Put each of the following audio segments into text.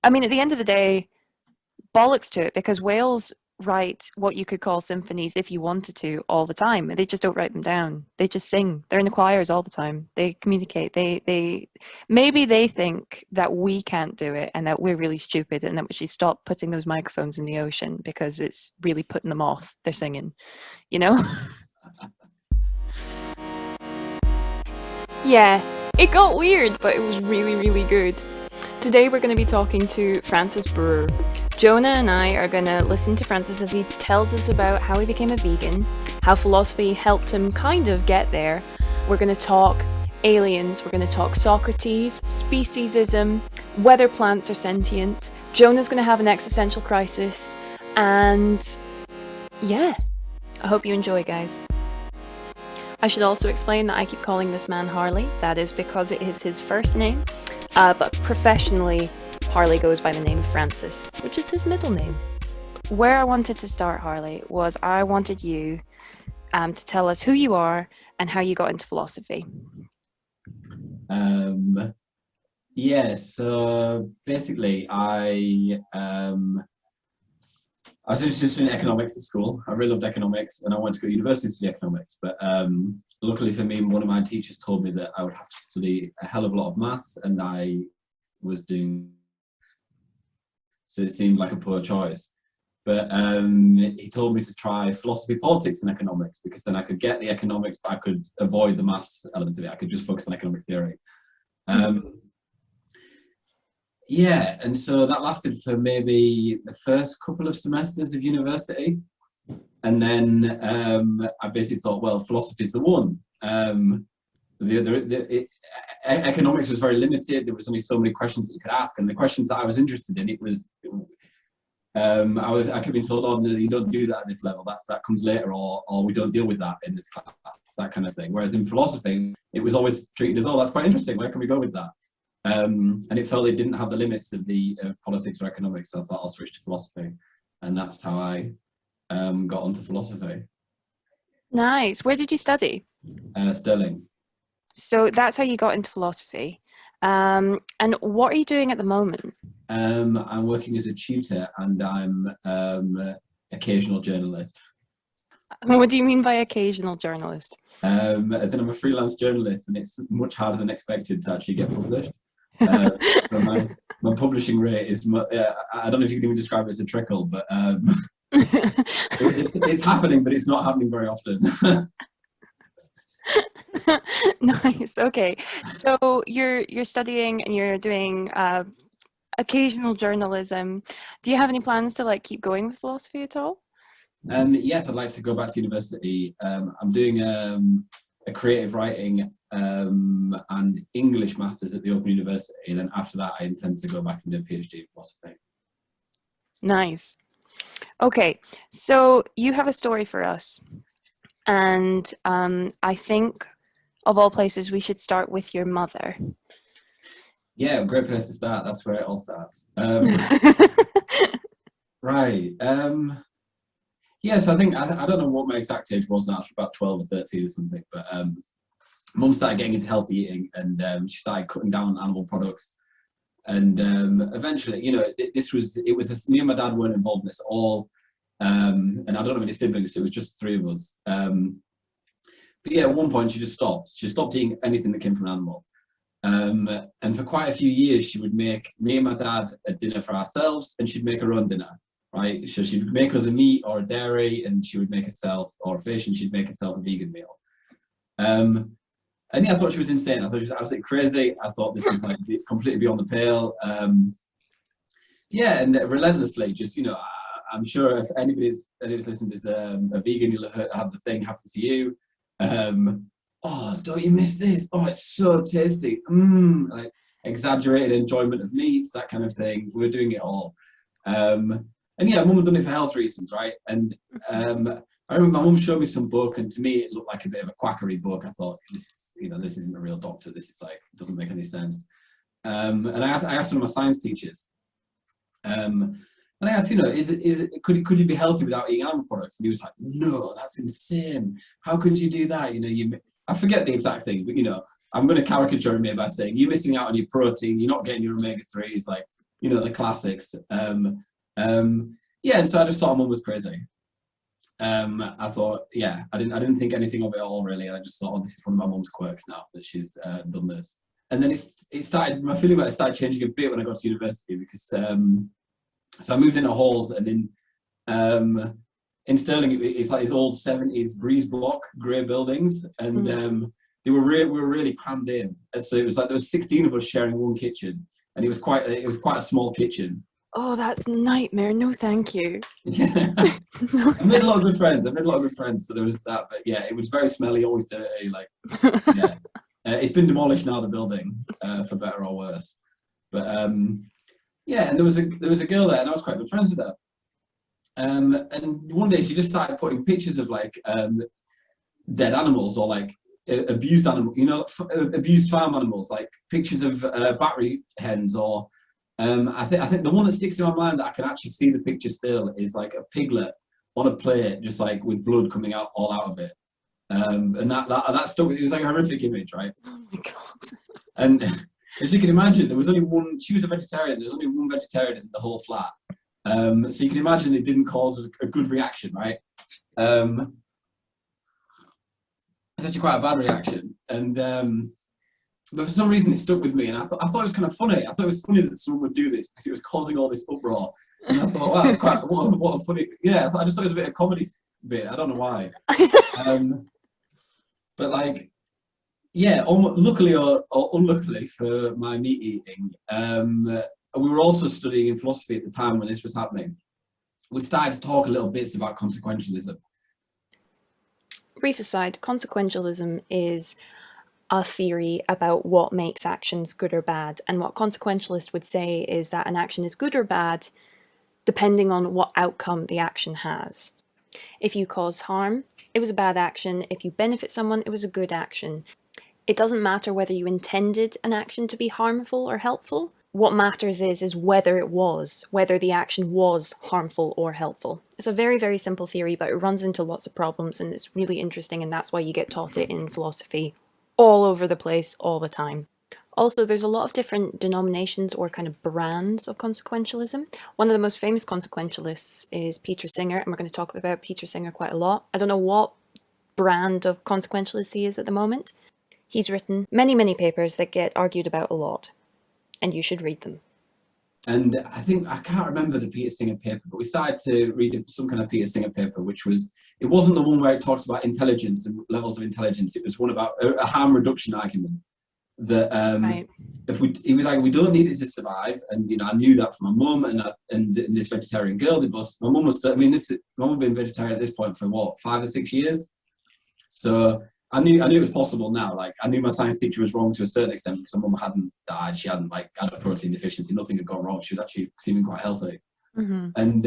I mean, at the end of the day, bollocks to it, because whales write what you could call symphonies if you wanted to all the time. They just don't write them down. They just sing. They're in the choirs all the time. They communicate. They maybe they think that we can't do it and that we're really stupid and that we should stop putting those microphones in the ocean because it's really putting them off. They're singing, you know? Yeah, it got weird, but it was really, really good. Today we're going to be talking to Francis Brewer. Jonah and I are going to listen to Francis as he tells us about how he became a vegan, how philosophy helped him kind of get there. We're going to talk aliens, we're going to talk Socrates, speciesism, whether plants are sentient. Jonah's going to have an existential crisis, and yeah, I hope you enjoy, guys. I should also explain that I keep calling this man Harley. That is because it is his first name, but professionally, Harley goes by the name Francis, which is his middle name. Where I wanted to start, Harley, was I wanted you to tell us who you are and how you got into philosophy. Yeah, so basically I was interested in economics at school. I really loved economics and I wanted to go to university to study economics, but luckily for me, one of my teachers told me that I would have to study a hell of a lot of maths, and I was doing, so it seemed like a poor choice. But he told me to try philosophy, politics and economics, because then I could get the economics, but I could avoid the maths elements of it. I could just focus on economic theory. Yeah, and so that lasted for maybe the first couple of semesters of university. And then I basically thought, well, philosophy is the one. Economics was very limited. There was only so many questions that you could ask. And the questions that I was interested in, I kept being told, oh, no, you don't do that at this level. That comes later, or we don't deal with that in this class, that kind of thing. Whereas in philosophy, it was always treated as, oh, that's quite interesting. Where can we go with that? And it felt it didn't have the limits of the politics or economics, so I thought I'll switch to philosophy, and that's how I got onto philosophy. Nice. Where did you study? Stirling. So that's how you got into philosophy. And what are you doing at the moment? I'm working as a tutor, and I'm occasional journalist. What do you mean by occasional journalist? As in, I'm a freelance journalist, and it's much harder than expected to actually get published. So my publishing rate is, I don't know if you can even describe it as a trickle, but it's happening, but it's not happening very often. Nice. Okay. So you're studying and you're doing occasional journalism. Do you have any plans to like keep going with philosophy at all? Yes, I'd like to go back to university. I'm doing a creative writing and English masters at the Open University, and then after that I intend to go back and do a PhD in philosophy. Nice. Okay, so you have a story for us, and I think of all places we should start with your mother. Yeah, great place to start. That's where it all starts. Right. Yeah, so I think, I don't know what my exact age was now, about 12 or 13 or something, but Mum started getting into healthy eating, and she started cutting down on animal products. And eventually, you know, me and my dad weren't involved in this at all. And I don't have any siblings, so it was just three of us. But yeah, at one point she just stopped. She stopped eating anything that came from an animal. And for quite a few years, she would make me and my dad a dinner for ourselves, and she'd make her own dinner. Right, so she'd make us a meat or a dairy, and she would make herself, or a fish, and she'd make herself a vegan meal. And yeah, I thought she was insane. I thought she was absolutely crazy. I thought this is like completely beyond the pale. Yeah, and relentlessly, just, you know, I'm sure if anybody's listened is a vegan, you'll have the thing happen to you. Oh, don't you miss this? Oh, it's so tasty. Like exaggerated enjoyment of meats, that kind of thing. We're doing it all. And yeah, Mum had done it for health reasons, right? And I remember my mum showed me some book, and to me it looked like a bit of a quackery book. I thought, this isn't a real doctor. This is like, doesn't make any sense. And I asked one of my science teachers, and I asked, you know, could you be healthy without eating animal products? And he was like, no, that's insane. How could you do that? You know, I forget the exact thing, but you know, I'm going to caricature him here by saying you're missing out on your protein. You're not getting your omega-3s. Like, the classics. And so I just thought Mum was crazy. I thought, I didn't think anything of it at all really, and I just thought, oh, this is one of my mum's quirks now that she's done this. And then my feeling about it started changing a bit when I got to university, because so I moved into halls, and in Stirling it's like these old 70s breeze block grey buildings, and we were really crammed in, and so it was like there was 16 of us sharing one kitchen, and it was quite a small kitchen. Oh, that's a nightmare. No, thank you. Yeah. No, I made a lot of good friends. So there was that, but yeah, it was very smelly, always dirty. Like, yeah, it's been demolished now, the building, for better or worse. But and there was a girl there, and I was quite good friends with her. And one day she just started putting pictures of like dead animals, or like abused animals, abused farm animals, like pictures of battery hens, or I think the one that sticks in my mind that I can actually see the picture still is like a piglet on a plate, just like with blood coming out all out of it. And that stuck. It was like a horrific image, right? oh my god. And as you can imagine, there was only one. She was a vegetarian. There was only one vegetarian in the whole flat. So you can imagine it didn't cause a good reaction, right? It's actually quite a bad reaction, and. But for some reason it stuck with me, and I thought it was kind of funny. I thought it was funny that someone would do this because it was causing all this uproar. And I thought, wow, that's quite what a funny. Yeah, I just thought it was a bit of comedy bit. I don't know why. But like, luckily or unluckily for my meat eating, we were also studying in philosophy at the time when this was happening. We started to talk a little bit about consequentialism. Brief aside, consequentialism is a theory about what makes actions good or bad, and what consequentialists would say is that an action is good or bad depending on what outcome the action has. If you cause harm, it was a bad action. If you benefit someone, it was a good action. It doesn't matter whether you intended an action to be harmful or helpful. What matters is whether the action was harmful or helpful. It's a very, very simple theory, but it runs into lots of problems, and it's really interesting, and that's why you get taught it in philosophy all over the place, all the time. Also, there's a lot of different denominations or kind of brands of consequentialism. One of the most famous consequentialists is Peter Singer, and we're going to talk about Peter Singer quite a lot. I don't know what brand of consequentialist he is at the moment. He's written many, many papers that get argued about a lot, and you should read them. And I can't remember the Peter Singer paper, but we started to read some kind of Peter Singer paper, it wasn't the one where it talks about intelligence and levels of intelligence. It was one about a harm reduction argument that right. he was like, we don't need it to survive. And, I knew that from my mum and this vegetarian girl. My mum had been vegetarian at this point for what, 5 or 6 years. So I knew it was possible now. Like, I knew my science teacher was wrong to a certain extent because my mum hadn't died. She hadn't had a protein deficiency. Nothing had gone wrong. She was actually seeming quite healthy. Mm-hmm. And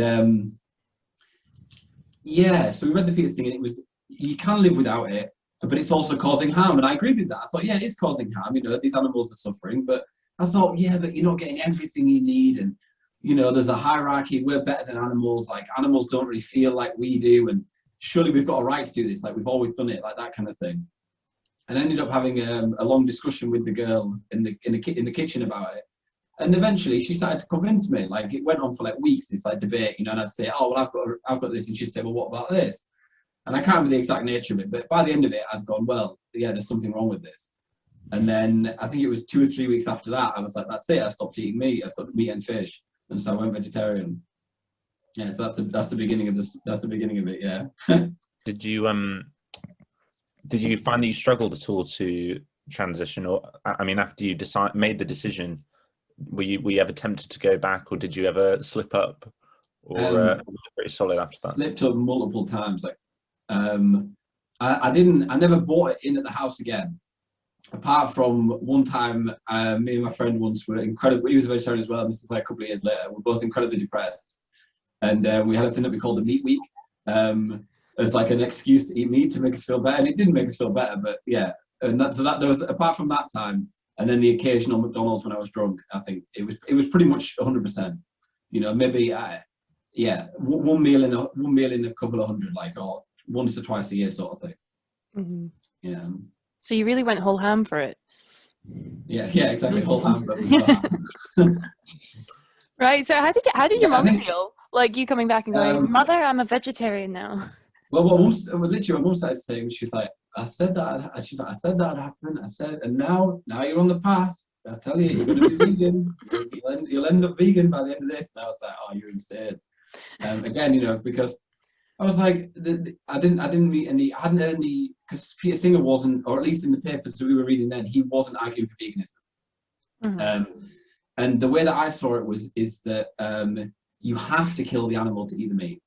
so we read the Peter Singer, and it was, you can live without it, but it's also causing harm. And I agreed with that. I thought, it is causing harm. These animals are suffering. But I thought, but you're not getting everything you need. And, there's a hierarchy. We're better than animals. Like, animals don't really feel like we do. And surely we've got a right to do this, like we've always done it, like that kind of thing. And I ended up having a long discussion with the girl in the kitchen about it, and eventually she started to convince me. Like, it went on for like weeks, this like debate, and I'd say, oh well, I've got this, and she'd say, well, what about this? And I can't remember the exact nature of it, but by the end of it, I'd gone, well, there's something wrong with this. And then I think it was 2 or 3 weeks after that, I was like, that's it, I stopped eating meat. I stopped meat and fish, and so I went vegetarian. Yeah, so that's the beginning of this. That's the beginning of it. Yeah. Did you find that you struggled at all to transition, or after you made the decision, were you ever tempted to go back, or did you ever slip up, or was it pretty solid after that? Slipped up multiple times. Like, I never bought it in at the house again. Apart from one time, me and my friend once were incredibly. He was a vegetarian as well. And this was like a couple of years later. We're both incredibly depressed. And we had a thing that we called the meat week, as like an excuse to eat meat to make us feel better. And it didn't make us feel better, but yeah. And there was, apart from that time, and then the occasional McDonald's when I was drunk, I think it was pretty much 100%. Maybe one meal in a couple of hundred, like, or once or twice a year sort of thing. Mm-hmm. Yeah. So you really went whole ham for it. Yeah, exactly. Whole ham, but with Right. So how did your Yeah, I mum think. feel? Like you coming back and going, Um, Mother, I'm a vegetarian now. well, literally, what mum started saying, she's like, I said that. She's like, I said that'd happen. I said, and now you're on the path. I tell you, you're going to be vegan. You'll end up vegan by the end of this. And I was like, oh, you're insane. Again, because I was like, I didn't read any, I hadn't heard any, because Peter Singer wasn't, or at least in the papers that we were reading then, he wasn't arguing for veganism. And the way that I saw it is that you have to kill the animal to eat the meat,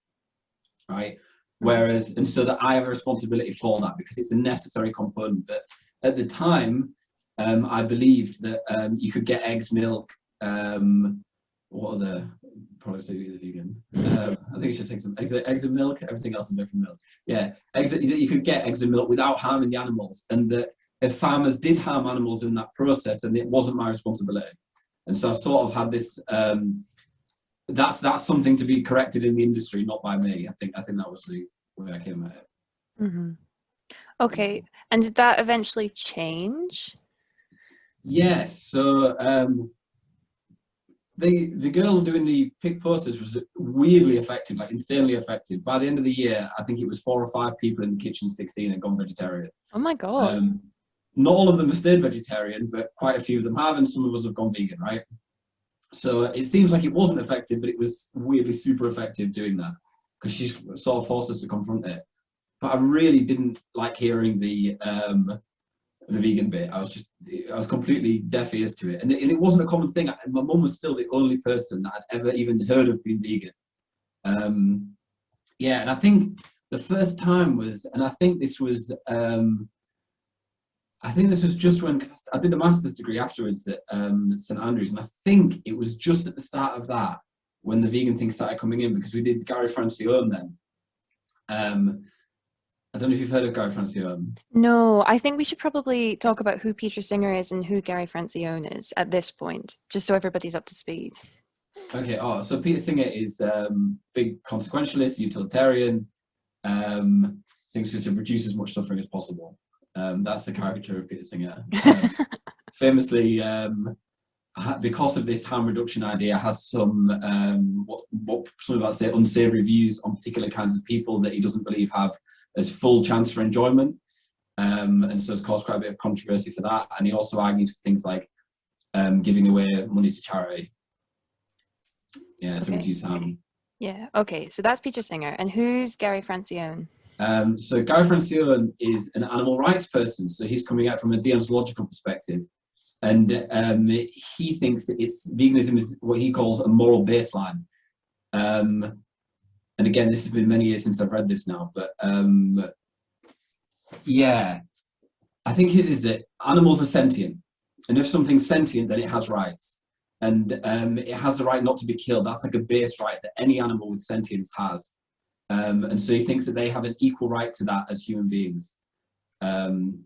right? Whereas, and so that I have a responsibility for that because it's a necessary component. But at the time, I believed that you could get eggs, milk, what other products are vegan? I think you should take some eggs and milk. Everything else is made from milk. Yeah, eggs. You could get eggs and milk without harming the animals, and that if farmers did harm animals in that process, then it wasn't my responsibility. And so I sort of had this. That's something to be corrected in the industry, not by me. I think that was the way I came at it. Okay, and did that eventually change? Yes. So the girl doing the pick posters was weirdly effective, like insanely effective. By the end of the year, I think it was 4 or 5 people in the kitchen, 16 had gone vegetarian. Oh my God. Not all of them have stayed vegetarian, but quite a few of them have, and some of us have gone vegan, right? So it seems like it wasn't effective, but it was weirdly super effective doing that because she sort of forced us to confront it. But I really didn't like hearing the vegan bit. I was completely deaf ears to it, and it wasn't a common thing. My mum was still the only person that I'd ever even heard of being vegan. Yeah, and I think the first time was, and I think this was just when, because I did a master's degree afterwards at St Andrews, and I think it was just at the start of that when the vegan thing started coming in, because we did Gary Francione then. I don't know if you've heard of Gary Francione. No, I think we should probably talk about who Peter Singer is and who Gary Francione is at this point, just so everybody's up to speed. Okay, so Peter Singer is big consequentialist, utilitarian, thinks to reduce as much suffering as possible. That's the caricature of Peter Singer. Famously, because of this harm reduction idea, has some what some might say unsavory views on particular kinds of people that he doesn't believe have as full chance for enjoyment, and so it's caused quite a bit of controversy for that. And he also argues for things like giving away money to charity, to reduce harm. Yeah. Okay. So that's Peter Singer, and who's Gary Francione? So Gary Francione is an animal rights person. So he's coming out from a deontological perspective. And he thinks that veganism is what he calls a moral baseline. And again, this has been many years since I've read this now, but I think his is that animals are sentient. And if something's sentient, then it has rights. And it has the right not to be killed. That's like a base right that any animal with sentience has. And so he thinks that they have an equal right to that as human beings. And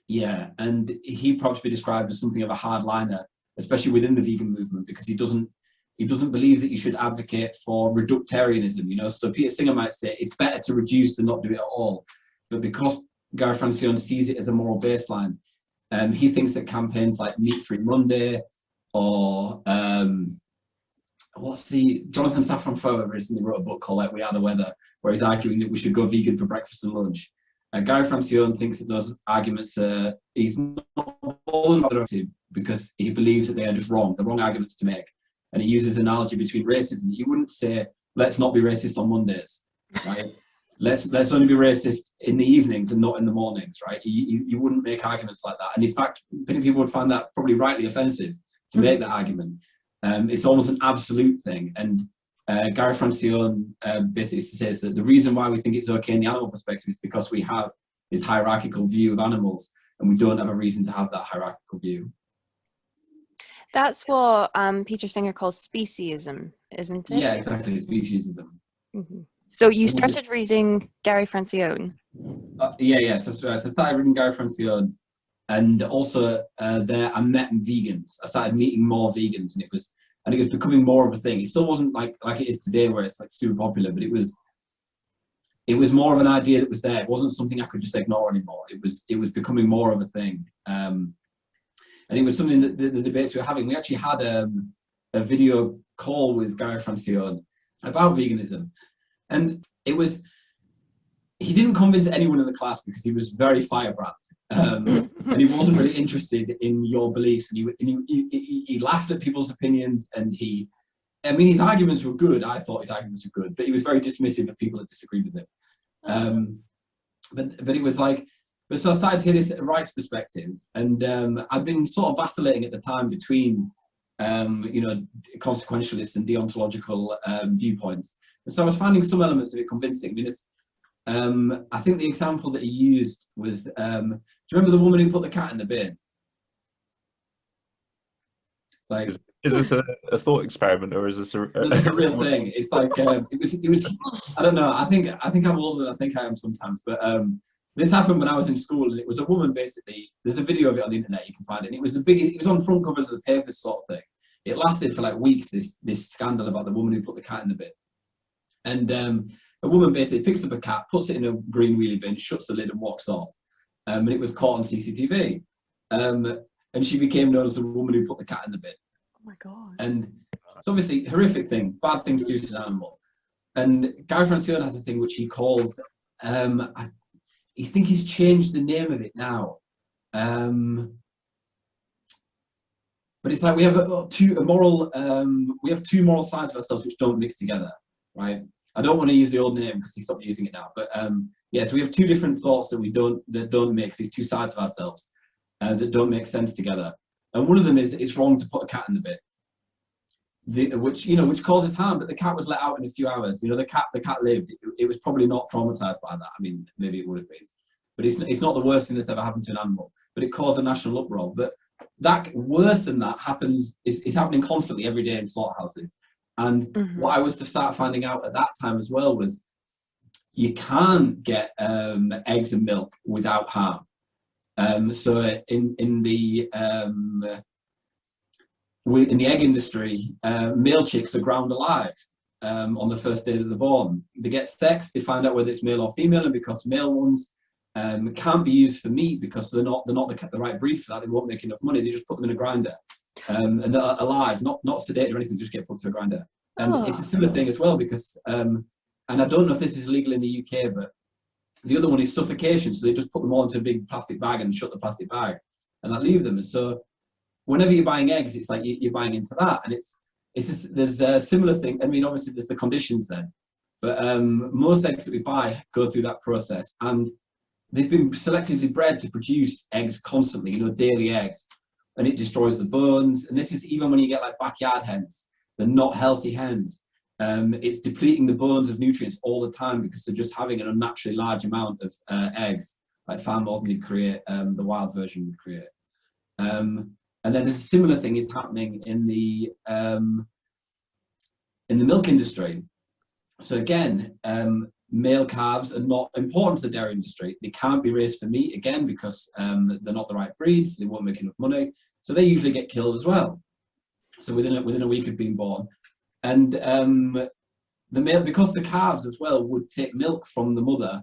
he probably be described as something of a hardliner, especially within the vegan movement, because he doesn't believe that you should advocate for reductarianism. So Peter Singer might say it's better to reduce than not do it at all. But because Gary Francione sees it as a moral baseline, he thinks that campaigns like Meat Free Monday or Jonathan Safran Foer recently wrote a book called We Are the Weather, where he's arguing that we should go vegan for breakfast and lunch. Gary Francione thinks that those arguments he's not because he believes that they are just wrong. They're wrong arguments to make. And he uses an analogy between racism. You wouldn't say, let's not be racist on Mondays, right? let's only be racist in the evenings and not in the mornings, right? You wouldn't make arguments like that. And in fact, many people would find that probably rightly offensive to make that argument. It's almost an absolute thing. And Gary Francione basically says that the reason why we think it's okay in the animal perspective is because we have this hierarchical view of animals, and we don't have a reason to have that hierarchical view. That's what Peter Singer calls speciesism, isn't it? Yeah, exactly, speciesism. Mm-hmm. So you started reading Gary Francione? So I started reading Gary Francione, and also there I met vegans. I started meeting more vegans, and it was becoming more of a thing. It still wasn't like it is today, where it's like super popular, but it was more of an idea that was there. It wasn't something I could just ignore anymore. It was becoming more of a thing. And it was something that the debates we were having. We actually had a video call with Gary Francione about veganism, and he didn't convince anyone in the class because he was very firebrand, and he wasn't really interested in your beliefs, and he laughed at people's opinions, and his arguments were good. I thought his arguments were good, but he was very dismissive of people that disagreed with him. But it was like, so I started to hear this rights perspective, and I'd been sort of vacillating at the time between, consequentialist and deontological viewpoints. And so I was finding some elements of it convincing. Because I think the example that he used was, do you remember the woman who put the cat in the bin? Like, is this a thought experiment, or is this a real thing? It's like it was. I don't know. I think I'm older than I think I am sometimes. But this happened when I was in school, and it was a woman basically. There's a video of it on the internet. You can find it. And it was it was on front covers of the papers, sort of thing. It lasted for like weeks. This scandal about the woman who put the cat in the bin, and a woman basically picks up a cat, puts it in a green wheelie bin, shuts the lid, and walks off. And it was caught on CCTV. And she became known as the woman who put the cat in the bin. Oh my God. And it's obviously a horrific thing, bad things to do to an animal. And Gary Francione has a thing which he calls, I think he's changed the name of it now. But it's like we have two moral sides of ourselves which don't mix together, right? I don't want to use the old name because he stopped using it now. But so we have two different thoughts that don't mix, these two sides of ourselves that don't make sense together. And one of them is it's wrong to put a cat in the bin, which causes harm. But the cat was let out in a few hours. The cat lived. It was probably not traumatized by that. I mean, maybe it would have been, but it's not the worst thing that's ever happened to an animal. But it caused a national uproar. But that worse than that is happening constantly every day in slaughterhouses. And what I was to start finding out at that time as well was you can't get eggs and milk without harm. So in the egg industry, male chicks are ground alive on the first day that they're born. They get sexed, they find out whether it's male or female, and because male ones can't be used for meat because they're not the right breed for that, they won't make enough money. They just put them in a grinder, and they're alive, not sedated or anything, just get put through a grinder. And it's a similar thing as well because, and I don't know if this is legal in the UK, but the other one is suffocation. So they just put them all into a big plastic bag and shut the plastic bag and that leave them. And so whenever you're buying eggs, it's like you're buying into that. And there's a similar thing. I mean, obviously there's the conditions then, but most eggs that we buy go through that process, and they've been selectively bred to produce eggs constantly, daily eggs, and it destroys the bones. And this is even when you get like backyard hens, they're not healthy hens. It's depleting the bones of nutrients all the time because they're just having an unnaturally large amount of eggs, like far more than they create, the wild version would create. And then there's a similar thing is happening in the milk industry. So again, male calves are not important to the dairy industry. They can't be raised for meat again because they're not the right breeds. They won't make enough money, so they usually get killed as well. So within a week of being born. And the male, because the calves as well would take milk from the mother,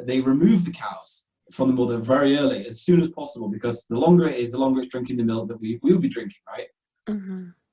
they remove the cows from the mother very early, as soon as possible, because the longer it is, the longer it's drinking the milk that we will be drinking, right?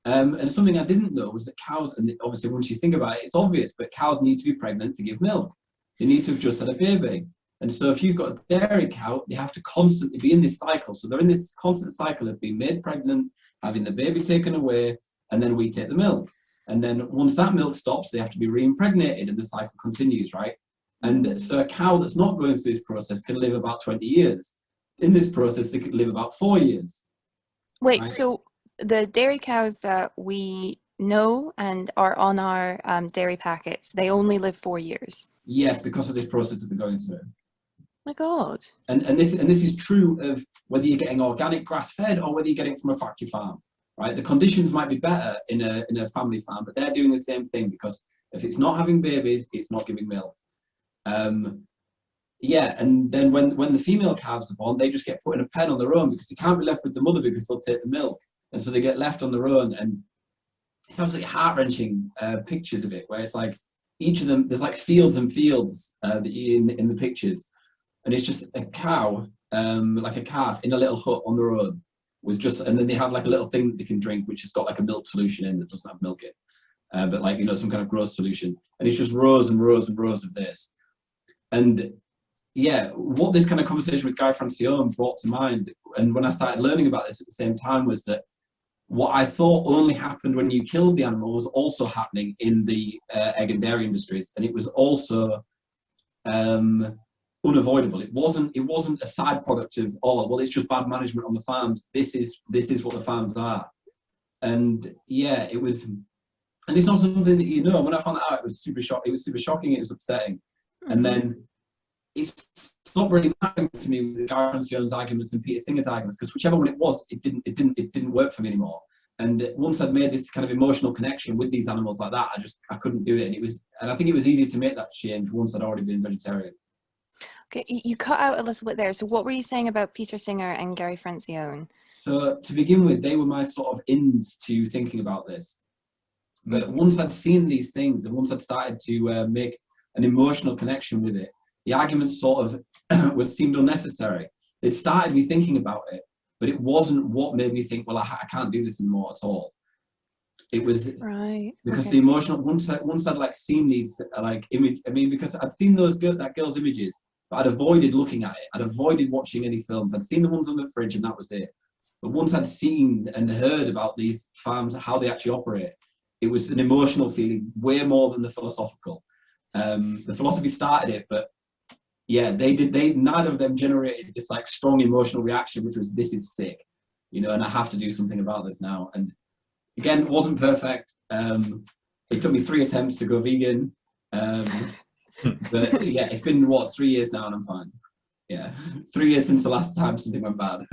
And something I didn't know was that cows, and obviously once you think about it, it's obvious, but cows need to be pregnant to give milk. They need to have just had a baby. And so if you've got a dairy cow, they have to constantly be in this cycle. So they're in this constant cycle of being made pregnant, having the baby taken away, and then we take the milk. And then once that milk stops, they have to be re-impregnated and the cycle continues, right? And so a cow that's not going through this process can live about 20 years. In this process, they could live about 4 years. Wait, right? So the dairy cows that we know and are on our dairy packets, they only live 4 years? Yes, because of this process that they're going through. My God. And this is true of whether you're getting organic grass-fed or whether you're getting it from a factory farm. Right, the conditions might be better in a family farm, but they're doing the same thing because if it's not having babies, it's not giving milk. And then when the female calves are born, they just get put in a pen on their own because they can't be left with the mother because they'll take the milk, and so they get left on their own. And it's absolutely heart-wrenching pictures of it, where it's like each of them, there's like fields and fields in the pictures, and it's just a cow, like a calf, in a little hut on their own. was just, and then they have like a little thing that they can drink, which has got like a milk solution in that doesn't have milk in, but like, you know, some kind of gross solution. And it's just rows and rows and rows of this. And yeah, what this kind of conversation with Guy Francione brought to mind, and when I started learning about this at the same time, was that what I thought only happened when you killed the animal was also happening in the egg and dairy industries, and it was also unavoidable. It wasn't a side product of, oh well, it's just bad management on the farms. This is what the farms are. And yeah, it was, and it's not something that, you know, when I found out, it was super shocking, it was upsetting. And then it's not really mattering to me with Guy Francione's arguments and Peter Singer's arguments, because whichever one it was, it didn't work for me anymore. And once I'd made this kind of emotional connection with these animals like that, I couldn't do it. And I think it was easy to make that change once I'd already been vegetarian. Okay, you cut out a little bit there. So what were you saying about Peter Singer and Gary Francione? So to begin with, they were my sort of ins to thinking about this. But once I'd seen these things, and once I'd started to make an emotional connection with it, the arguments sort of seemed unnecessary. It started me thinking about it, but it wasn't what made me think, well, I can't do this anymore at all. It was right, because the emotional, once I'd like seen these like image, I mean, because I'd seen that girl's images, but I'd avoided looking at it. I'd avoided watching any films. I'd seen the ones on the fridge, and that was it. But once I'd seen and heard about these farms, how they actually operate, it was an emotional feeling, way more than the philosophical. The philosophy started it, but yeah, neither of them generated this like strong emotional reaction, which was, this is sick, you know, and I have to do something about this now. And again, it wasn't perfect. It took me 3 attempts to go vegan. But yeah, it's been 3 years now, and I'm fine. Yeah, 3 years since the last time something went bad.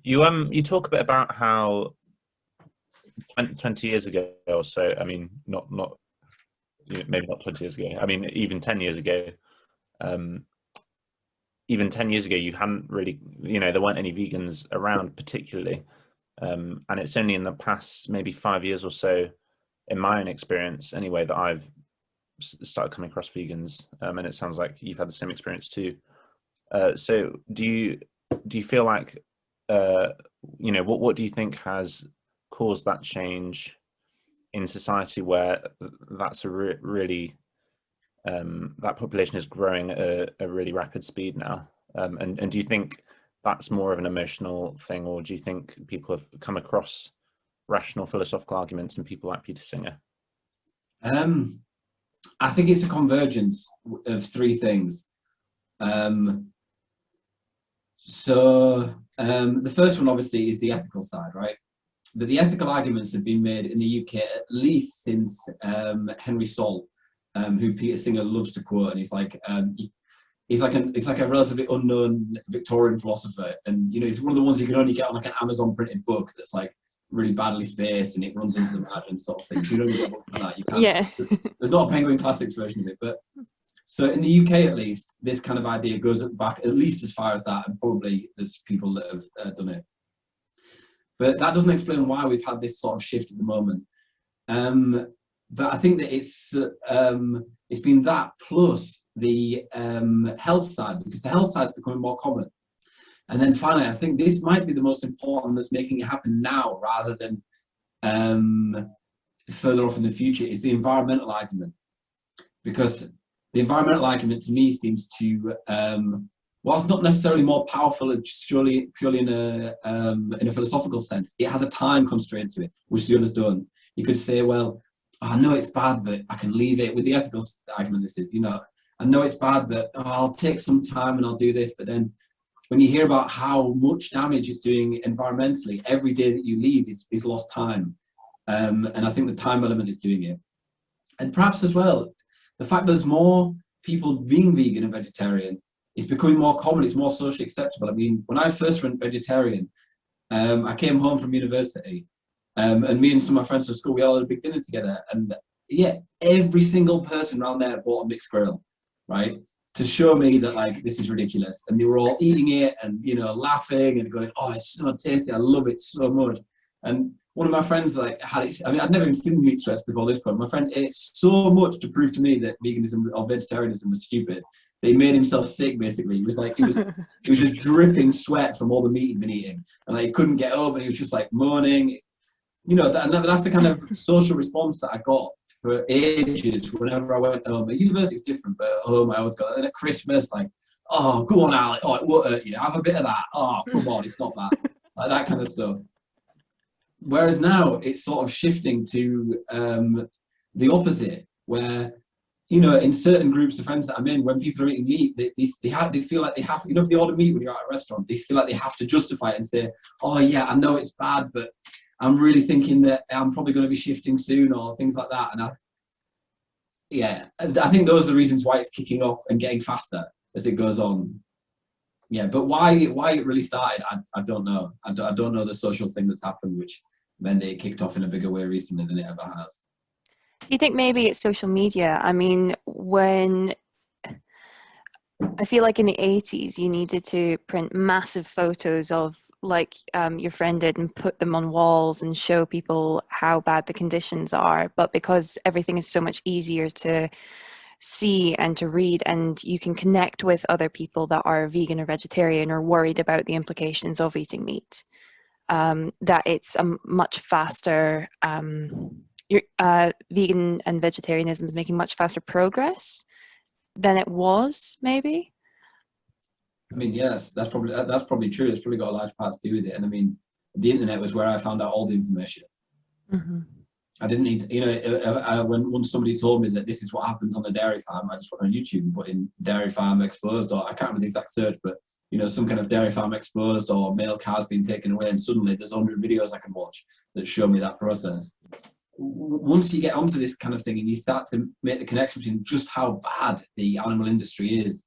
You talk a bit about how 20 years ago or so, I mean, not maybe not 20 years ago, I mean, even 10 years ago, you hadn't really, you know, there weren't any vegans around particularly. And it's only in the past maybe 5 years or so, in my own experience anyway, that I've started coming across vegans. And it sounds like you've had the same experience too. So do you feel like, you know, what do you think has caused that change in society, where that's a really that population is growing at a really rapid speed now? And do you think that's more of an emotional thing, or do you think people have come across rational philosophical arguments in people like Peter Singer? I think it's a convergence of 3 things. So the first one obviously is the ethical side, right? But the ethical arguments have been made in the UK at least since Henry Salt, who Peter Singer loves to quote, and he's like a relatively unknown Victorian philosopher, and you know, he's one of the ones you can only get on like an Amazon printed book that's like really badly spaced and it runs into the margin sort of thing. So you don't get a book like that. You can't. Yeah. There's not a Penguin Classics version of it, but so in the UK at least, this kind of idea goes back at least as far as that, and probably there's people that have done it. But that doesn't explain why we've had this sort of shift at the moment. But I think that it's been that plus the health side, because the health side is becoming more common. And then finally, I think this might be the most important that's making it happen now rather than further off in the future, is the environmental argument. Because the environmental argument to me seems to, whilst not necessarily more powerful purely in a philosophical sense, it has a time constraint to it, which the others don't. You could say, well, I know it's bad, but I can leave it. With the ethical argument, this is, you know, I know it's bad, but I'll take some time and I'll do this. But then when you hear about how much damage it's doing environmentally, every day that you leave is lost time. And I think the time element is doing it. And perhaps as well, the fact that there's more people being vegan and vegetarian is becoming more common, it's more socially acceptable. I mean, when I first went vegetarian, I came home from university, and me and some of my friends from school, we all had a big dinner together. And yeah, every single person around there bought a mixed grill, right? To show me that like, this is ridiculous. And they were all eating it and, you know, laughing and going, oh, it's so tasty, I love it so much. And one of my friends like had it, I mean, I'd never even seen meat sweats before this point. My friend ate so much to prove to me that veganism or vegetarianism was stupid. that he made himself sick. Basically, he was just dripping sweat from all the meat he'd been eating, and like, he couldn't get home, and he was just like moaning. You know, that's the kind of social response that I got for ages whenever I went home. At university was different, but at home I always got, and at Christmas, like, oh, go on, Alec, oh, it won't hurt you, have a bit of that. Oh, come on, it's not that. Like that kind of stuff. Whereas now it's sort of shifting to the opposite, where, you know, in certain groups of friends that I'm in, when people are eating meat, they feel like they have, you know, if they order meat when you're at a restaurant, they feel like they have to justify it and say, oh yeah, I know it's bad, but I'm really thinking that I'm probably going to be shifting soon, or things like that. And I think those are the reasons why it's kicking off and getting faster as it goes on. Yeah, but why it really started, I don't know. I don't know the social thing that's happened, which meant that it kicked off in a bigger way recently than it ever has. Do you think maybe it's social media? I mean, when I feel like in the 80s, you needed to print massive photos of, like your friend did, and put them on walls and show people how bad the conditions are. But because everything is so much easier to see and to read, and you can connect with other people that are vegan or vegetarian or worried about the implications of eating meat, that it's a much faster, vegan and vegetarianism is making much faster progress than it was, maybe. I mean, yes, that's probably true. It's probably got a large part to do with it. And I mean, the internet was where I found out all the information. Mm-hmm. I didn't need, you know, when somebody told me that this is what happens on a dairy farm, I just went on YouTube and put in dairy farm exposed, or I can't remember the exact search, but, you know, some kind of dairy farm exposed or male cows being taken away, and suddenly there's 100 videos I can watch that show me that process. Once you get onto this kind of thing and you start to make the connection between just how bad the animal industry is,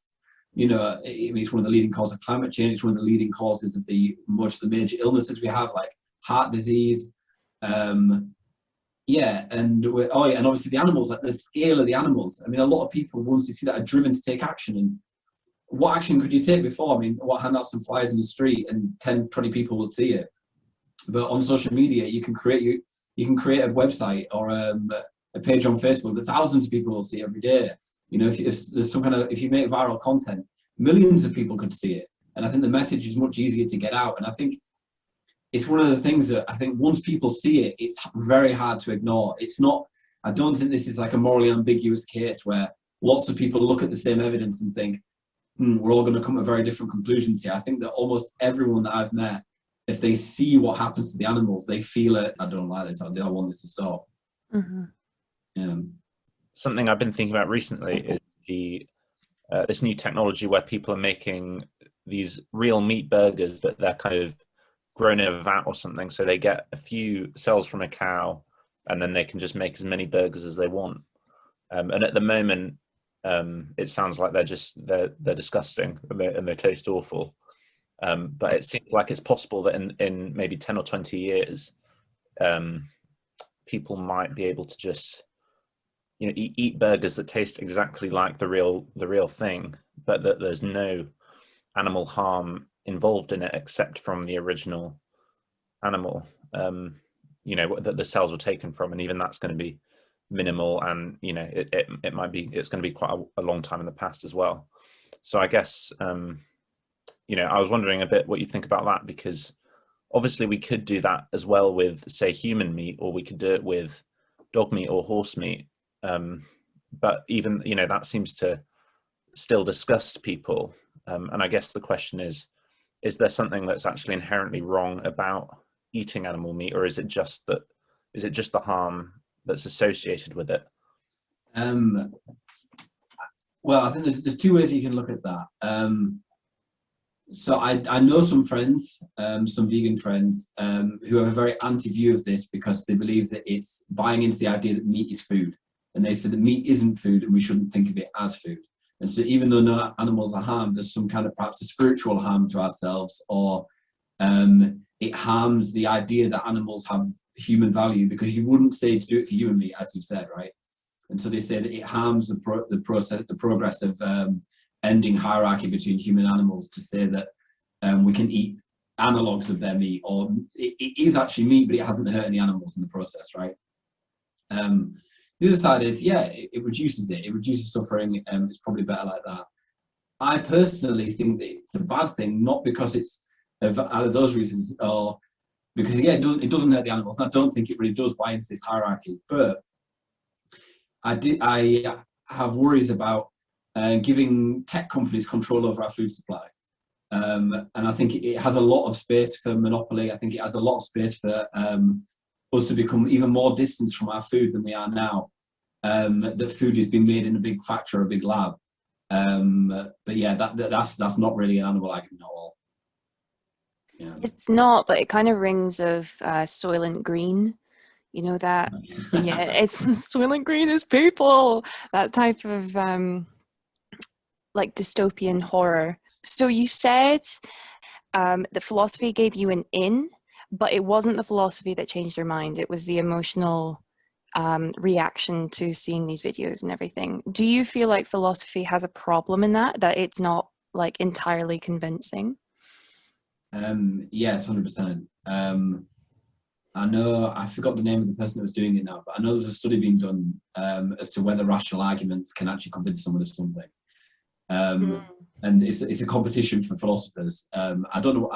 you know, it's one of the leading causes of climate change. It's one of the leading causes of most of the major illnesses we have, like heart disease. Yeah, and obviously the animals, like the scale of the animals. I mean, a lot of people, once they see that, are driven to take action. And what action could you take before? I mean, hand out some flyers in the street and 10, 20 people will see it. But on social media, you can create a website or a page on Facebook that thousands of people will see every day. You know, if there's some kind of, if you make viral content, millions of people could see it. And I think the message is much easier to get out. And I think it's one of the things that I think once people see it, it's very hard to ignore. It's not, I don't think this is like a morally ambiguous case where lots of people look at the same evidence and think, we're all going to come to very different conclusions here. I think that almost everyone that I've met, if they see what happens to the animals, they feel it. I don't like this. I want this to stop. Mm-hmm. Yeah. Something I've been thinking about recently is this new technology where people are making these real meat burgers, but they're kind of grown in a vat or something. So they get a few cells from a cow, and then they can just make as many burgers as they want. And at the moment, it sounds like they're disgusting and they taste awful. But it seems like it's possible that in maybe 10 or 20 years, people might be able to just, you know, eat burgers that taste exactly like the real thing, but that there's no animal harm involved in it except from the original animal, you know, that the cells were taken from, and even that's going to be minimal, and you know, it might be, it's going to be quite a long time in the past as well. So I guess, you know, I was wondering a bit what you think about that, because obviously we could do that as well with, say, human meat, or we could do it with dog meat or horse meat. But even, you know, that seems to still disgust people. And I guess the question is there something that's actually inherently wrong about eating animal meat, or is it just the harm that's associated with it? Well, I think there's two ways you can look at that. So I know some friends, some vegan friends, who have a very anti-view of this because they believe that it's buying into the idea that meat is food. And they said that meat isn't food and we shouldn't think of it as food. And so even though no animals are harmed, there's some kind of perhaps a spiritual harm to ourselves, or it harms the idea that animals have human value, because you wouldn't say to do it for human meat, as you've said, right? And so they say that it harms the progress of ending hierarchy between human animals, to say that we can eat analogues of their meat, or it is actually meat, but it hasn't hurt any animals in the process, right? The other side is, yeah, it reduces suffering. It's probably better like that. I personally think that it's a bad thing, not because it's out of those reasons, or because it doesn't hurt the animals. And I don't think it really does buy into this hierarchy. But I have worries about giving tech companies control over our food supply. And I think it has a lot of space for monopoly. I think it has a lot of space for us to become even more distant from our food than we are now. That food is being made in a big factory or a big lab. But yeah, that's not really an animal argument at all. Yeah. It's not, but it kind of rings of Soylent Green. You know that? Yeah, it's Soylent Green is people. That type of like dystopian horror. So you said that philosophy gave you an in, but it wasn't the philosophy that changed your mind. It was the emotional reaction to seeing these videos and everything. Do you feel like philosophy has a problem in that it's not like entirely convincing? Yes, 100%. I know, I forgot the name of the person that was doing it now, but I know there's a study being done as to whether rational arguments can actually convince someone of something. And it's a competition for philosophers. I don't know.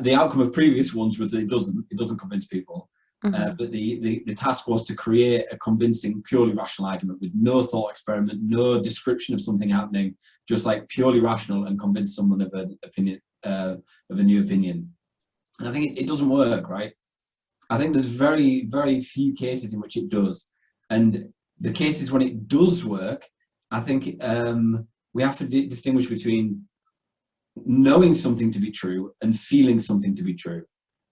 The outcome of previous ones was that it doesn't convince people. But the task was to create a convincing, purely rational argument with no thought experiment, no description of something happening, just like purely rational, and convince someone of an opinion, of a new opinion. And I think it doesn't work, right? I think there's very, very few cases in which it does. And the cases when it does work, I think we have to distinguish between knowing something to be true and feeling something to be true.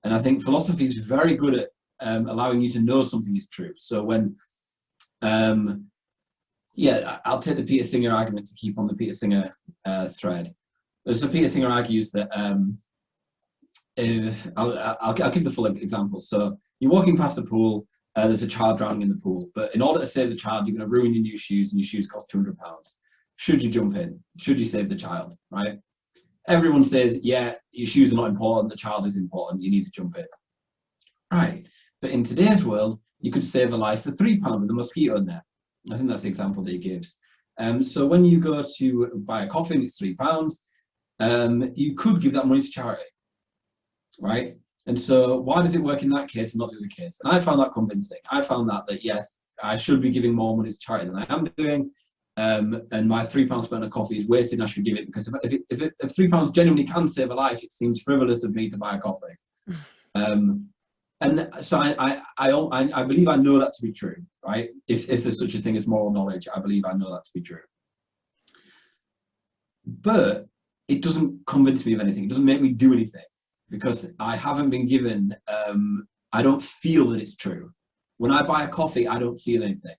And I think philosophy is very good at allowing you to know something is true. So when, I'll take the Peter Singer argument to keep on the Peter Singer thread. So Peter Singer argues that, I'll give the full example. So you're walking past a pool, there's a child drowning in the pool, but in order to save the child, you're going to ruin your new shoes, and your shoes cost £200. Should you jump in? Should you save the child, right? Everyone says, yeah, your shoes are not important, the child is important, you need to jump in. Right. But in today's world, you could save a life for £3 with a mosquito net. I think that's the example that he gives. So when you go to buy a coffee and it's £3, you could give that money to charity, right? And so why does it work in that case and not the other case? And I found that convincing. I found that yes, I should be giving more money to charity than I am doing. And my £3 spent on coffee is wasted, and I should give it, because if £3 genuinely can save a life, it seems frivolous of me to buy a coffee. And so I believe I know that to be true, right? If there's such a thing as moral knowledge, I believe I know that to be true. But it doesn't convince me of anything. It doesn't make me do anything, because I haven't been given, I don't feel that it's true. When I buy a coffee, I don't feel anything.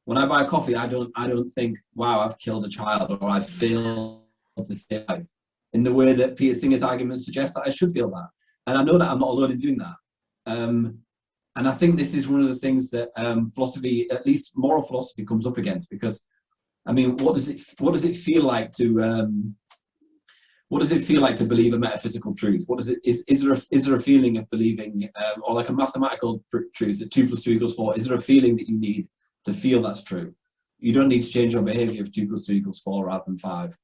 When I buy a coffee, I don't think, wow, I've killed a child, or I've failed to save life, in the way that Peter Singer's argument suggests that I should feel that. And I know that I'm not alone in doing that. And I think this is one of the things that philosophy, at least moral philosophy, comes up against. Because, I mean, what does it feel like to believe a metaphysical truth? Is there a feeling of believing, or like a mathematical truth, that 2 + 2 = 4? Is there a feeling that you need to feel that's true? You don't need to change your behavior if 2 + 2 = 4 rather than 5.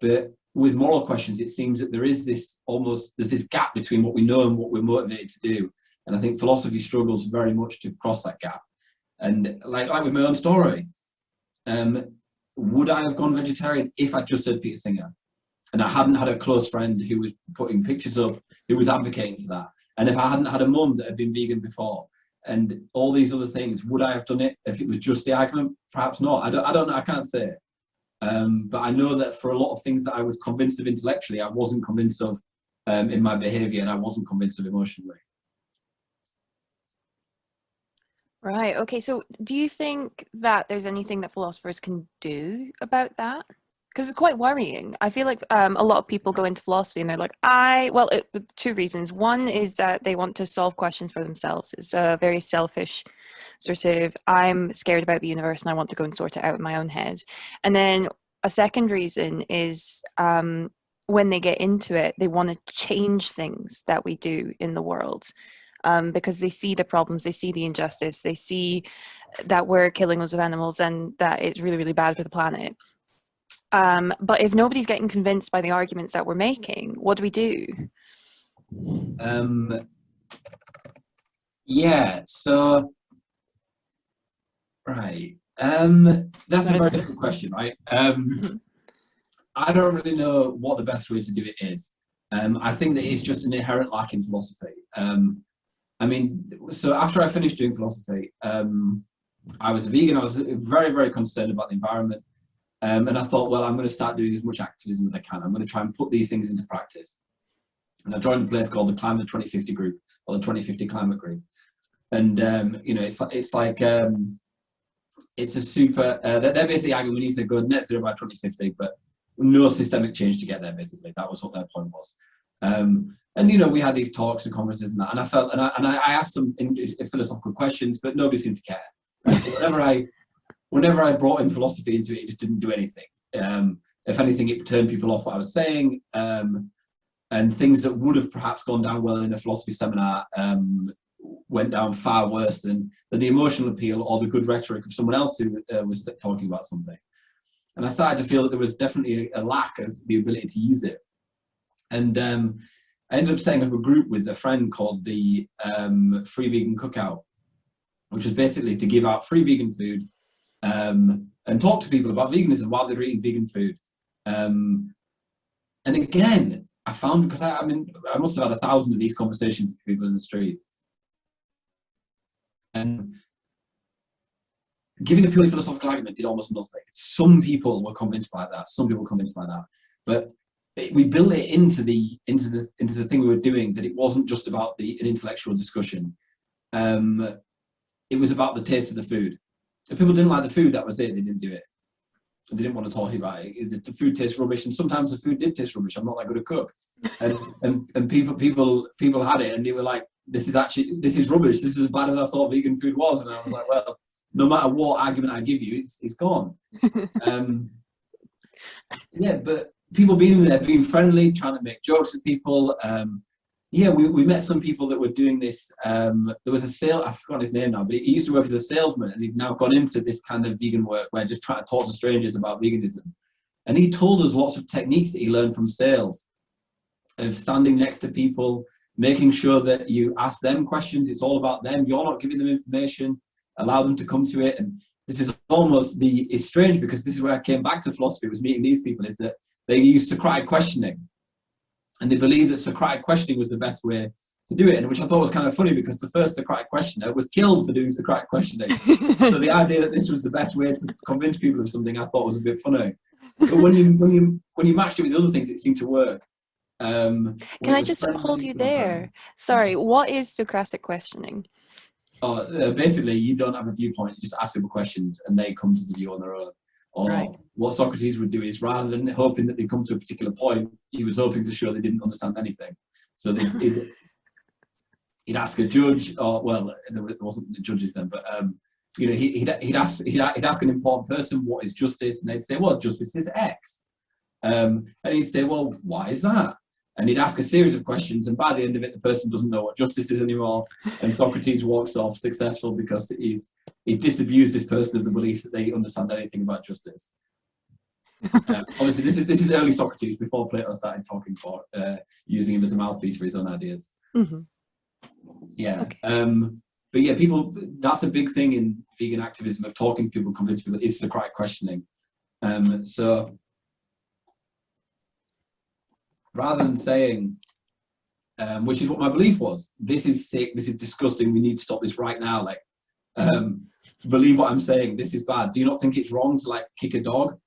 But with moral questions, it seems that there's this gap between what we know and what we're motivated to do. And I think philosophy struggles very much to cross that gap. And like with my own story, would I have gone vegetarian if I just heard Peter Singer and I hadn't had a close friend who was putting pictures up, who was advocating for that? And if I hadn't had a mum that had been vegan before, and all these other things, would I have done it if it was just the argument? Perhaps not. I don't know. I can't say. But I know that for a lot of things that I was convinced of intellectually, I wasn't convinced of in my behavior, and I wasn't convinced of emotionally. Right. Okay. So do you think that there's anything that philosophers can do about that? Because it's quite worrying. I feel like a lot of people go into philosophy and they're like, two reasons. One is that they want to solve questions for themselves. It's a very selfish sort of, I'm scared about the universe and I want to go and sort it out in my own head. And then a second reason is when they get into it, they want to change things that we do in the world. Because they see the problems, they see the injustice, they see that we're killing loads of animals and that it's really, really bad for the planet. But if nobody's getting convinced by the arguments that we're making, what do we do? Yeah, so, right. That's a very different question, right? I don't really know what the best way to do it is. I think that it's just an inherent lack in philosophy. I mean, so after I finished doing philosophy, I was a vegan. I was very, very concerned about the environment. And I thought, well, I'm going to start doing as much activism as I can. I'm going to try and put these things into practice. And I joined a place called the Climate 2050 Group, or the 2050 Climate Group. And, it's a super, they're basically arguing we need to go net zero by 2050, but no systemic change to get there, basically. That was what their point was. And, we had these talks and conferences and that, and I felt, and I asked some philosophical questions, but nobody seemed to care. Whenever I brought in philosophy into it, it just didn't do anything. If anything, it turned people off what I was saying, and things that would have perhaps gone down well in a philosophy seminar went down far worse than the emotional appeal or the good rhetoric of someone else who was talking about something. And I started to feel that there was definitely a lack of the ability to use it. And I ended up setting up a group with a friend called the Free Vegan Cookout, which was basically to give out free vegan food and talk to people about veganism while they're eating vegan food. And again, I found, because I must have had 1,000 of these conversations with people in the street. And giving a purely philosophical argument did almost nothing. Some people were convinced by that. Some people were convinced by that. But we built it into the thing we were doing, that it wasn't just about an intellectual discussion. It was about the taste of the food. If people didn't like the food, that was it. They didn't do it. They didn't want to talk about it. The food tastes rubbish, and sometimes the food did taste rubbish. I'm not that good a cook, and people had it, and they were like, "This is rubbish. This is as bad as I thought vegan food was." And I was like, "Well, no matter what argument I give you, it's gone." Yeah, but people being there, being friendly, trying to make jokes with people. We met some people that were doing this. There was I've forgotten his name now, but he used to work as a salesman, and he'd now gone into this kind of vegan work where just trying to talk to strangers about veganism. And he told us lots of techniques that he learned from sales, of standing next to people, making sure that you ask them questions. It's all about them. You're not giving them information. Allow them to come to it. And this is almost it's strange, because this is where I came back to philosophy, was meeting these people, is that they use Socratic questioning. And they believed that Socratic questioning was the best way to do it, and which I thought was kind of funny, because the first Socratic questioner was killed for doing Socratic questioning. So the idea that this was the best way to convince people of something, I thought was a bit funny. But when you matched it with other things, it seemed to work. Can I just hold you there? Sorry, what is Socratic questioning? Basically, you don't have a viewpoint. You just ask people questions, and they come to the view on their own. Or right. What Socrates would do is, rather than hoping that they come to a particular point, he was hoping to show they didn't understand anything. So he'd ask a judge, or well, there wasn't the judges then, but he'd ask an important person, what is justice, and they'd say, well, justice is X, and he'd say, well, why is that? And he'd ask a series of questions, and by the end of it, the person doesn't know what justice is anymore, and Socrates walks off successful because he's disabused this person of the belief that they understand anything about justice. Obviously, this is early Socrates, before Plato started talking for using him as a mouthpiece for his own ideas. Mm-hmm. Yeah, okay. But yeah, that's a big thing in vegan activism, of talking to people, convincing people, is Socratic questioning. So rather than saying, which is what my belief was, this is sick, this is disgusting, we need to stop this right now, like, believe what I'm saying, this is bad. Do you not think it's wrong to like kick a dog?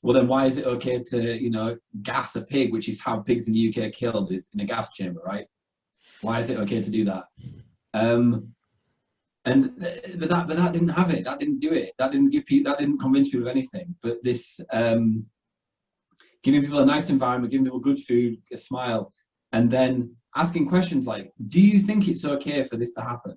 Well, then why is it okay to, gas a pig, which is how pigs in the UK are killed, is in a gas chamber, right? Why is it okay to do that? But that didn't have it. That didn't do it. That didn't convince people of anything. But this, giving people a nice environment, giving people good food, a smile, and then asking questions like, do you think it's okay for this to happen?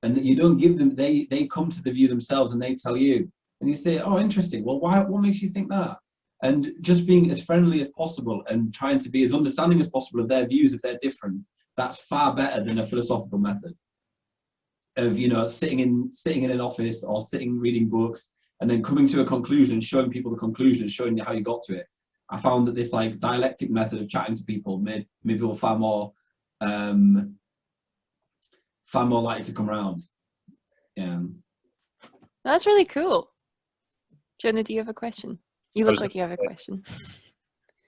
And you don't give them, they come to the view themselves, and they tell you, and you say, oh, interesting. Well, what makes you think that? And just being as friendly as possible and trying to be as understanding as possible of their views if they're different, that's far better than a philosophical method of, sitting in an office or sitting reading books, and then coming to a conclusion, showing people the conclusion, showing how you got to it. I found that this like dialectic method of chatting to people made people far more likely to come around. Yeah. That's really cool. Jonah, do you have a question? You look like you have a question.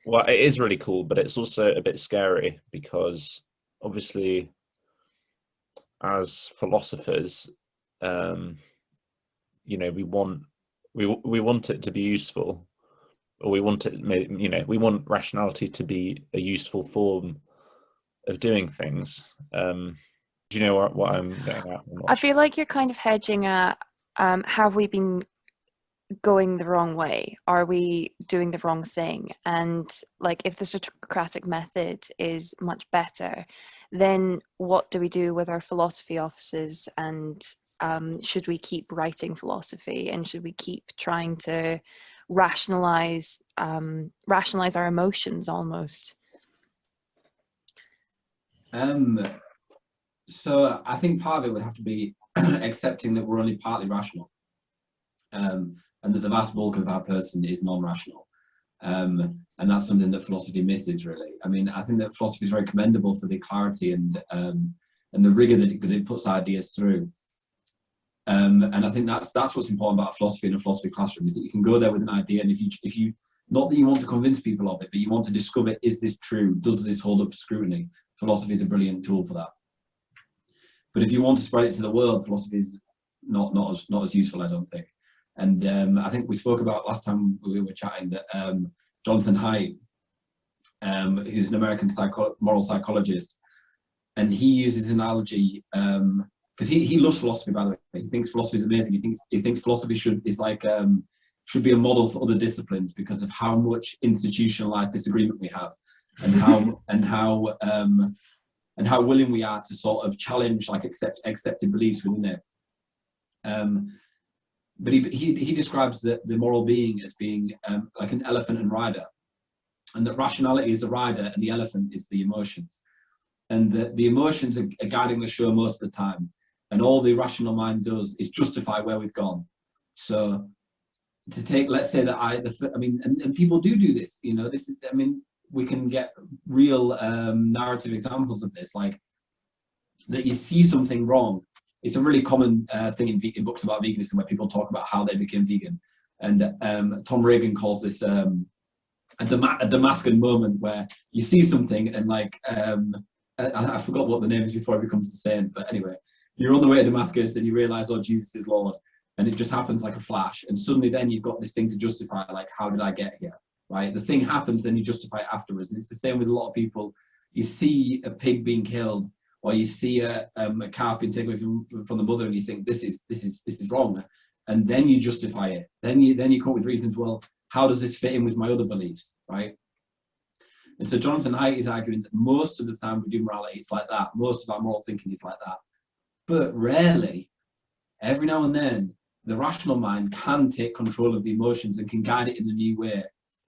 Well, it is really cool, but it's also a bit scary because obviously, as philosophers, you know, we want it to be useful, or we want it, you know, we want rationality to be a useful form of doing things. Do you know what I'm getting at? I feel like you're kind of hedging at, have we been going the wrong way? Are we doing the wrong thing? And like, if the Socratic method is much better, then what do we do with our philosophy offices? And should we keep writing philosophy? And should we keep trying to rationalize our emotions almost? So I think part of it would have to be accepting that we're only partly rational, and that the vast bulk of our person is non-rational. And that's something that philosophy misses, really. I mean, I think that philosophy is very commendable for the clarity and the rigor that it puts ideas through. And I think that's what's important about philosophy in a philosophy classroom, is that you can go there with an idea, and if you not that you want to convince people of it, but you want to discover, is this true? Does this hold up to scrutiny? Philosophy is a brilliant tool for that. But if you want to spread it to the world, philosophy is not as useful, I don't think. And I think we spoke about last time we were chatting that Jonathan Haidt, who's an American moral psychologist, and he uses an analogy, because he loves philosophy, by the way. He thinks philosophy is amazing. He thinks philosophy should be a model for other disciplines because of how much institutionalized disagreement we have, and how willing we are to sort of challenge like accepted beliefs within it. But he describes the moral being as being like an elephant and rider, and that rationality is the rider and the elephant is the emotions, and the emotions are guiding the show most of the time, and all the rational mind does is justify where we've gone. So to take, let's say that and people do this, you know, this is, I mean, we can get real narrative examples of this, like that you see something wrong. It's a really common thing in books about veganism, where people talk about how they became vegan. And Tom Reagan calls this a Damascus Moment, where you see something and like, I forgot what the name is before it becomes the same, but anyway, you're on the way to Damascus and you realize, oh, Jesus is Lord. And it just happens like a flash. And suddenly then you've got this thing to justify, like, how did I get here? Right? The thing happens, then you justify it afterwards. And it's the same with a lot of people. You see a pig being killed, or you see a calf being taken away from the mother, and you think this is wrong, and then you justify it. Then you come up with reasons. Well, how does this fit in with my other beliefs, right? And so Jonathan Haidt is arguing that most of the time we do morality, it's like that. Most of our moral thinking is like that, but rarely, every now and then, the rational mind can take control of the emotions and can guide it in a new way.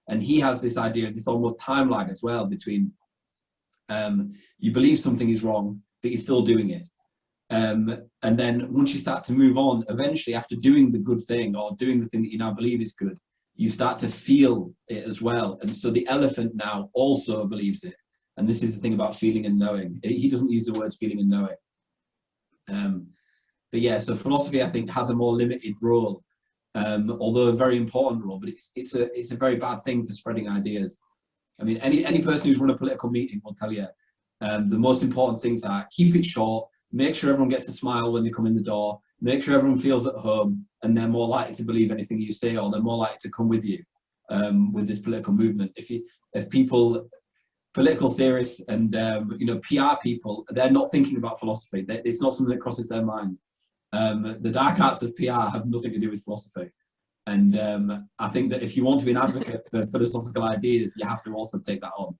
And he has this idea of this almost time lag as well between you believe something is wrong, but you're still doing it. And then once you start to move on, eventually after doing the good thing or doing the thing that you now believe is good, you start to feel it as well. And so the elephant now also believes it. And this is the thing about feeling and knowing. He doesn't use the words feeling and knowing. But yeah, so philosophy, I think, has a more limited role, although a very important role, but it's a very bad thing for spreading ideas. I mean, any person who's run a political meeting will tell you the most important things are keep it short, make sure everyone gets a smile when they come in the door, make sure everyone feels at home, and they're more likely to believe anything you say, or they're more likely to come with you with this political movement. If people, political theorists and PR people, they're not thinking about philosophy. It's not something that crosses their mind. The dark arts of PR have nothing to do with philosophy. And I think that if you want to be an advocate for philosophical ideas, you have to also take that on.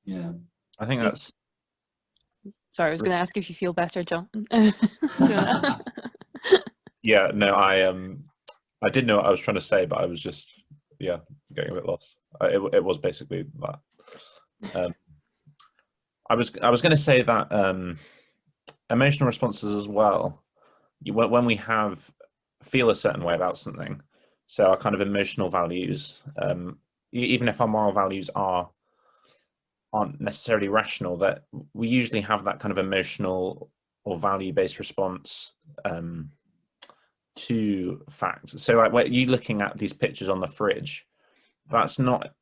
Yeah. I think that's... Sorry, I was going to ask if you feel better, John. Yeah, no, I did know what I was trying to say, but I was just, getting a bit lost. It was basically that. I was going to say that emotional responses as well. When we have feel a certain way about something. So our kind of emotional values, even if our moral values aren't necessarily rational, that we usually have that kind of emotional or value-based response to facts. So like when you looking at these pictures on the fridge, that's not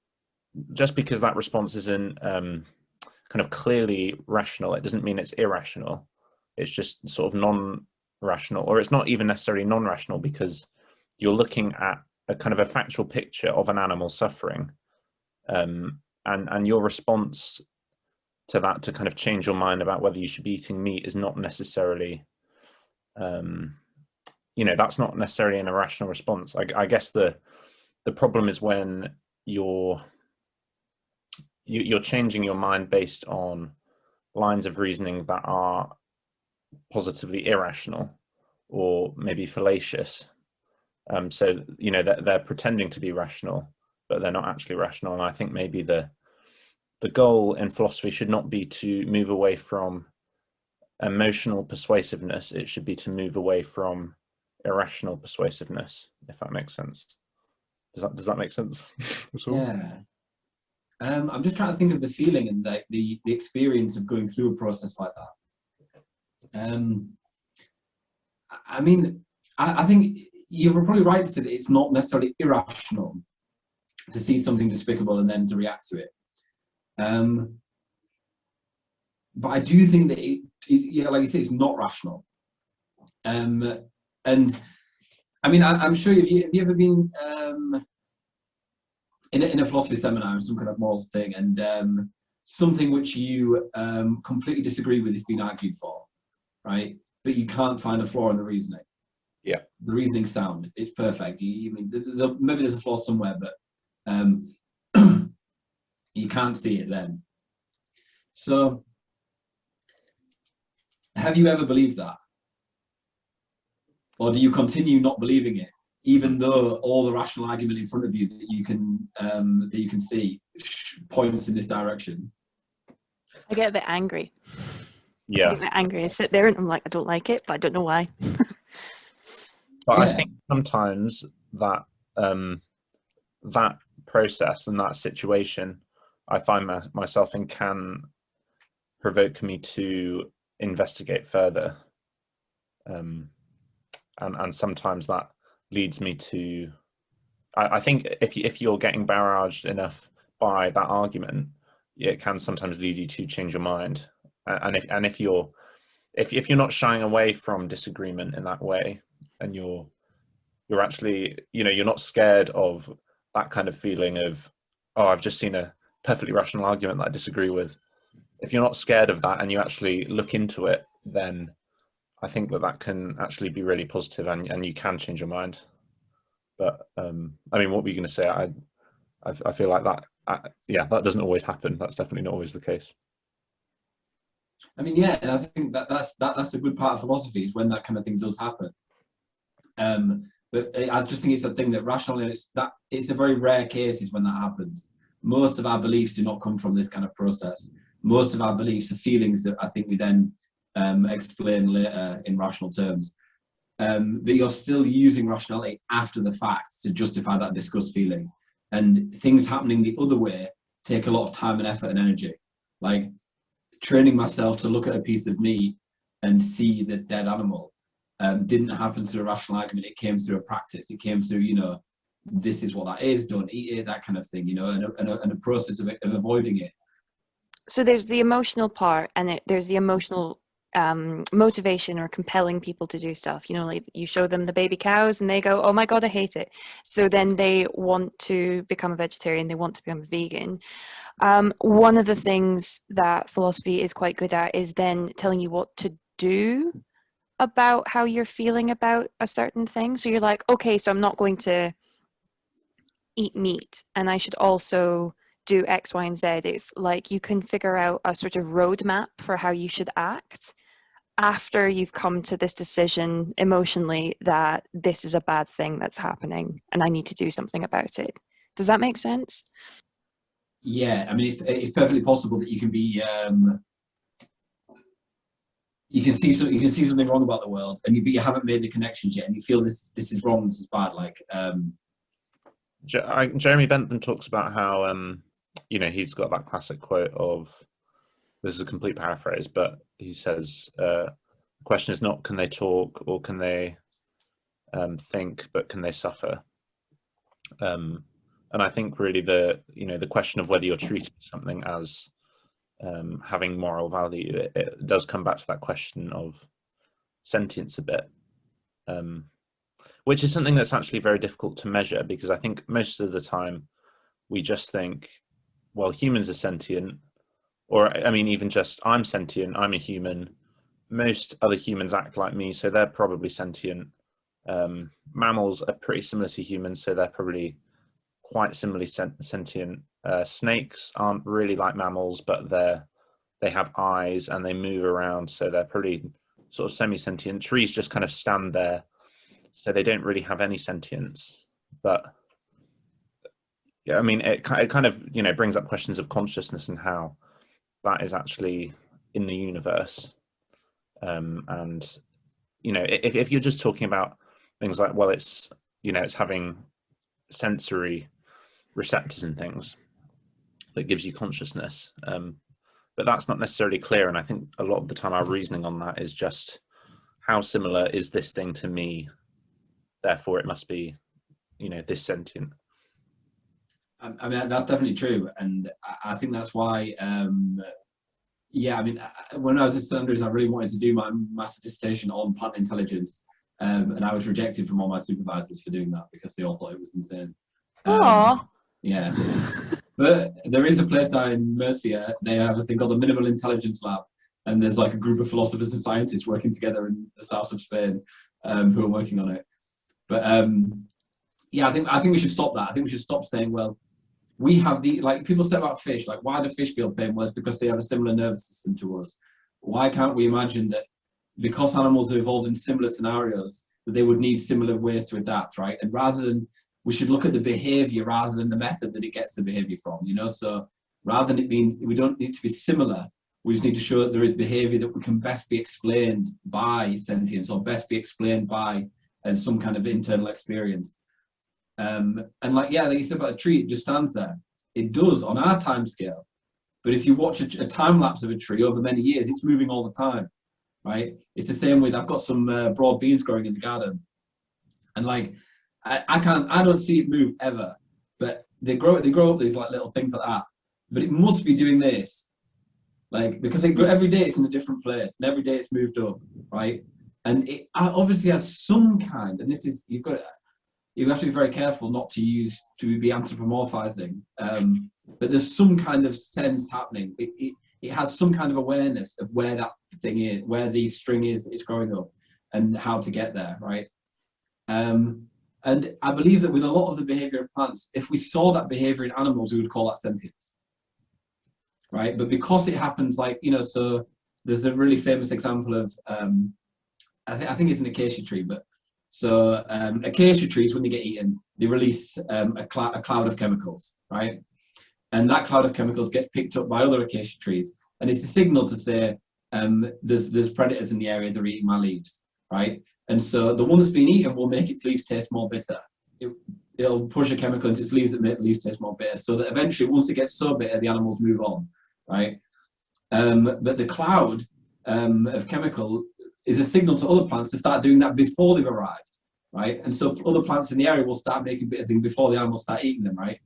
just because that response isn't kind of clearly rational, it doesn't mean it's irrational. It's just sort of non-rational, or it's not even necessarily non-rational, because you're looking at a kind of a factual picture of an animal suffering, and your response to that to kind of change your mind about whether you should be eating meat is not necessarily that's not necessarily an irrational response. I guess the problem is when you're changing your mind based on lines of reasoning that are positively irrational or maybe fallacious. So they're pretending to be rational, but they're not actually rational. And I think maybe the goal in philosophy should not be to move away from emotional persuasiveness. It should be to move away from irrational persuasiveness, if that makes sense. Does that make sense? Yeah. I'm just trying to think of the feeling and the experience of going through a process like that. I mean, I think you're probably right to say that it's not necessarily irrational to see something despicable and then to react to it. But I do think that like you say, it's not rational. And I mean, I'm sure have you ever been in a philosophy seminar or some kind of morals thing, and something which you completely disagree with is being argued for, right? But you can't find a flaw in the reasoning. Yeah, the reasoning's sound. It's perfect. Maybe there's a flaw somewhere, but you can't see it then. So, have you ever believed that? Or do you continue not believing it, even though all the rational argument in front of you that you can see points in this direction? I get a bit angry. Yeah. I get a bit angry. I sit there and I'm like, I don't like it, but I don't know why. But Yeah. I think sometimes that that process and that situation I find myself in can provoke me to investigate further, and sometimes that leads me to. I think if you're getting barraged enough by that argument, it can sometimes lead you to change your mind. And if you're not shying away from disagreement in that way, and you're actually, you're not scared of that kind of feeling of, oh, I've just seen a perfectly rational argument that I disagree with. If you're not scared of that and you actually look into it, then I think that can actually be really positive, and you can change your mind. But I mean, what were you going to say? I feel like that, that doesn't always happen. That's definitely not always the case. I mean, yeah, and I think that's a good part of philosophy, is when that kind of thing does happen. But I just think it's a thing that rationally, it's a very rare case is when that happens. Most of our beliefs do not come from this kind of process. Most of our beliefs are feelings that I think we then explain later in rational terms. But you're still using rationality after the fact to justify that disgust feeling. And things happening the other way take a lot of time and effort and energy. Like training myself to look at a piece of meat and see the dead animal didn't happen through a rational argument. It came through a practice. It came through, this is what that is, don't eat it, that kind of thing, and a process of avoiding it. So there's the emotional part, and there's the emotional motivation or compelling people to do stuff. Like you show them the baby cows and they go, oh my God, I hate it. So then they want to become a vegetarian, they want to become a vegan. One of the things that philosophy is quite good at is then telling you what to do about how you're feeling about a certain thing. So you're like, okay, so I'm not going to eat meat, and I should also do X, Y, and Z. If like you can figure out a sort of roadmap for how you should act after you've come to this decision emotionally that this is a bad thing that's happening and I need to do something about it. Does that make sense? Yeah, I mean, it's perfectly possible that you can be you can see something wrong about the world, but you haven't made the connections yet, and you feel this is wrong, this is bad. Like Jeremy Bentham talks about how he's got that classic quote of, this is a complete paraphrase, but he says the question is not can they talk or can they think, but can they suffer? And I think really the question of whether you're treating something as having moral value, it does come back to that question of sentience a bit, which is something that's actually very difficult to measure, because I think most of the time we just think, well, humans are sentient, or I mean, even just I'm sentient, I'm a human, most other humans act like me, so they're probably sentient. Mammals are pretty similar to humans, so they're probably quite similarly sentient. Snakes aren't really like mammals, but they have eyes and they move around, so they're pretty sort of semi-sentient. Trees just kind of stand there, so they don't really have any sentience. But yeah, I mean, it kind of brings up questions of consciousness and how that is actually in the universe. And if you're just talking about things like, well, it's having sensory receptors and things that gives you consciousness, but that's not necessarily clear. And I think a lot of the time our reasoning on that is just, how similar is this thing to me, therefore it must be this sentient. I mean, that's definitely true, and I think that's why yeah, I mean, when I was at St Andrews, I really wanted to do my master's dissertation on plant intelligence, and I was rejected from all my supervisors for doing that because they all thought it was insane. Yeah. But there is a place down in Murcia, they have a thing called the Minimal Intelligence Lab, and there's like a group of philosophers and scientists working together in the south of Spain who are working on it. But yeah, I think we should stop that. I think we should stop saying, well, we have people say about fish, like, why do fish feel pain? Well, it's because they have a similar nervous system to us. Why can't we imagine that because animals have evolved in similar scenarios, that they would need similar ways to adapt, right? And rather than, we should look at the behavior rather than the method that it gets the behavior from, so rather than it being, we don't need to be similar, we just need to show that there is behavior that can best be explained by sentience, or best be explained by some kind of internal experience. And like you said about a tree, it just stands there. It does on our time scale, but if you watch a time lapse of a tree over many years, it's moving all the time, right? It's the same with, I've got some broad beans growing in the garden, and like I don't see it move ever, but they grow up these like little things like that. But it must be doing this, like, because every day it's in a different place, and every day it's moved up, right? And it obviously has some kind, and this is, you have to be very careful not to be anthropomorphizing, but there's some kind of sense happening. It has some kind of awareness of where that thing is, where the string is growing up, and how to get there, right? And I believe that with a lot of the behavior of plants, if we saw that behavior in animals, we would call that sentience, right? But because it happens, like, so there's a really famous example of, I think it's an acacia tree, but so acacia trees, when they get eaten, they release a cloud of chemicals, right? And that cloud of chemicals gets picked up by other acacia trees, and it's a signal to say there's predators in the area that are eating my leaves, right? And so the one that's been eaten will make its leaves taste more bitter. It'll push a chemical into its leaves that make the leaves taste more bitter, so that eventually, once it gets so bitter, the animals move on, right? But the cloud of chemical is a signal to other plants to start doing that before they've arrived, right? And so other plants in the area will start making bitter things before the animals start eating them, right?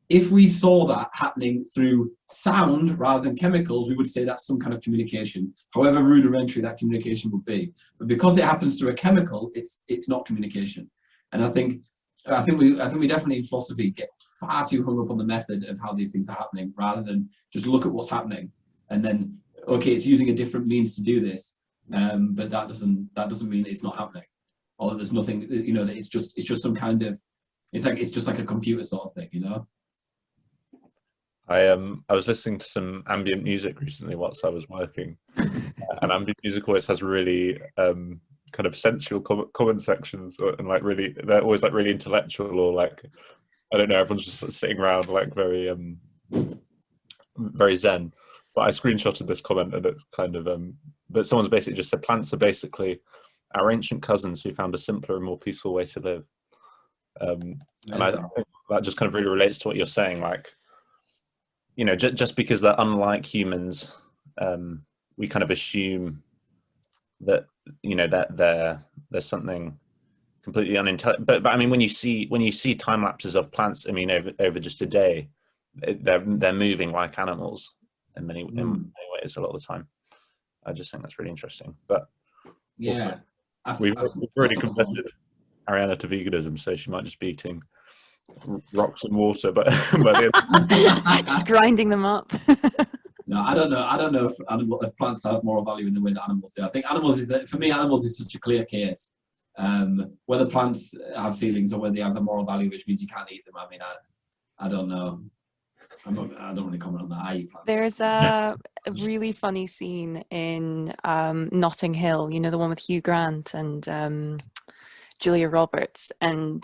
If we saw that happening through sound rather than chemicals, we would say that's some kind of communication, however rudimentary that communication would be. But because it happens through a chemical, it's not communication. And I think we definitely in philosophy get far too hung up on the method of how these things are happening, rather than just look at what's happening and then, okay, it's using a different means to do this, but that doesn't mean it's not happening, or there's nothing, that it's just some kind of, it's just like a computer sort of thing, I was listening to some ambient music recently whilst I was working, and ambient music always has really kind of sensual comment sections, and like really, they're always like really intellectual, or like, I don't know, everyone's just sort of sitting around like very very zen. But I screenshotted this comment, and it's kind of but someone's basically just said plants are basically our ancient cousins who found a simpler and more peaceful way to live. And I think that just kind of really relates to what you're saying, like, you know, just because they're unlike humans, we kind of assume that, you know, that there's something completely unintelligent. But I mean, when you see time lapses of plants, I mean, over just a day, they're moving like animals in many ways a lot of the time. I just think that's really interesting. But yeah, also, we've already converted Arianna to veganism, so she might just be eating rocks and water, but just grinding them up. No, I don't know if plants have moral value in the way that animals do. I think for me, animals is such a clear case. Whether plants have feelings or whether they have a moral value, which means you can't eat them. I mean, I don't know. I don't really comment on that. I eat plants. There's a really funny scene in Notting Hill, you know, the one with Hugh Grant and Julia Roberts, and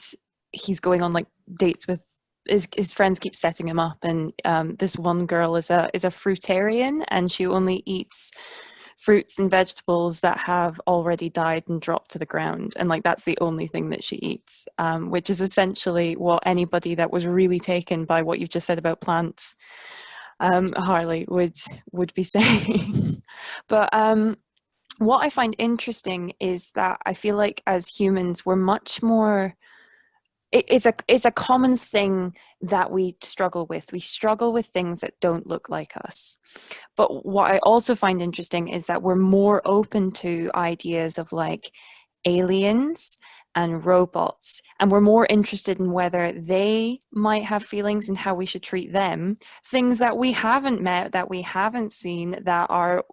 he's going on like dates with his friends, keep setting him up, and this one girl is a fruitarian, and she only eats fruits and vegetables that have already died and dropped to the ground, and like that's the only thing that she eats, which is essentially what anybody that was really taken by what you've just said about plants, Harley, would be saying. But what I find interesting is that I feel like as humans we're much more, it's a common thing that we struggle with. We struggle with things that don't look like us. But what I also find interesting is that we're more open to ideas of like aliens and robots, and we're more interested in whether they might have feelings and how we should treat them. Things that we haven't met, that we haven't seen, that are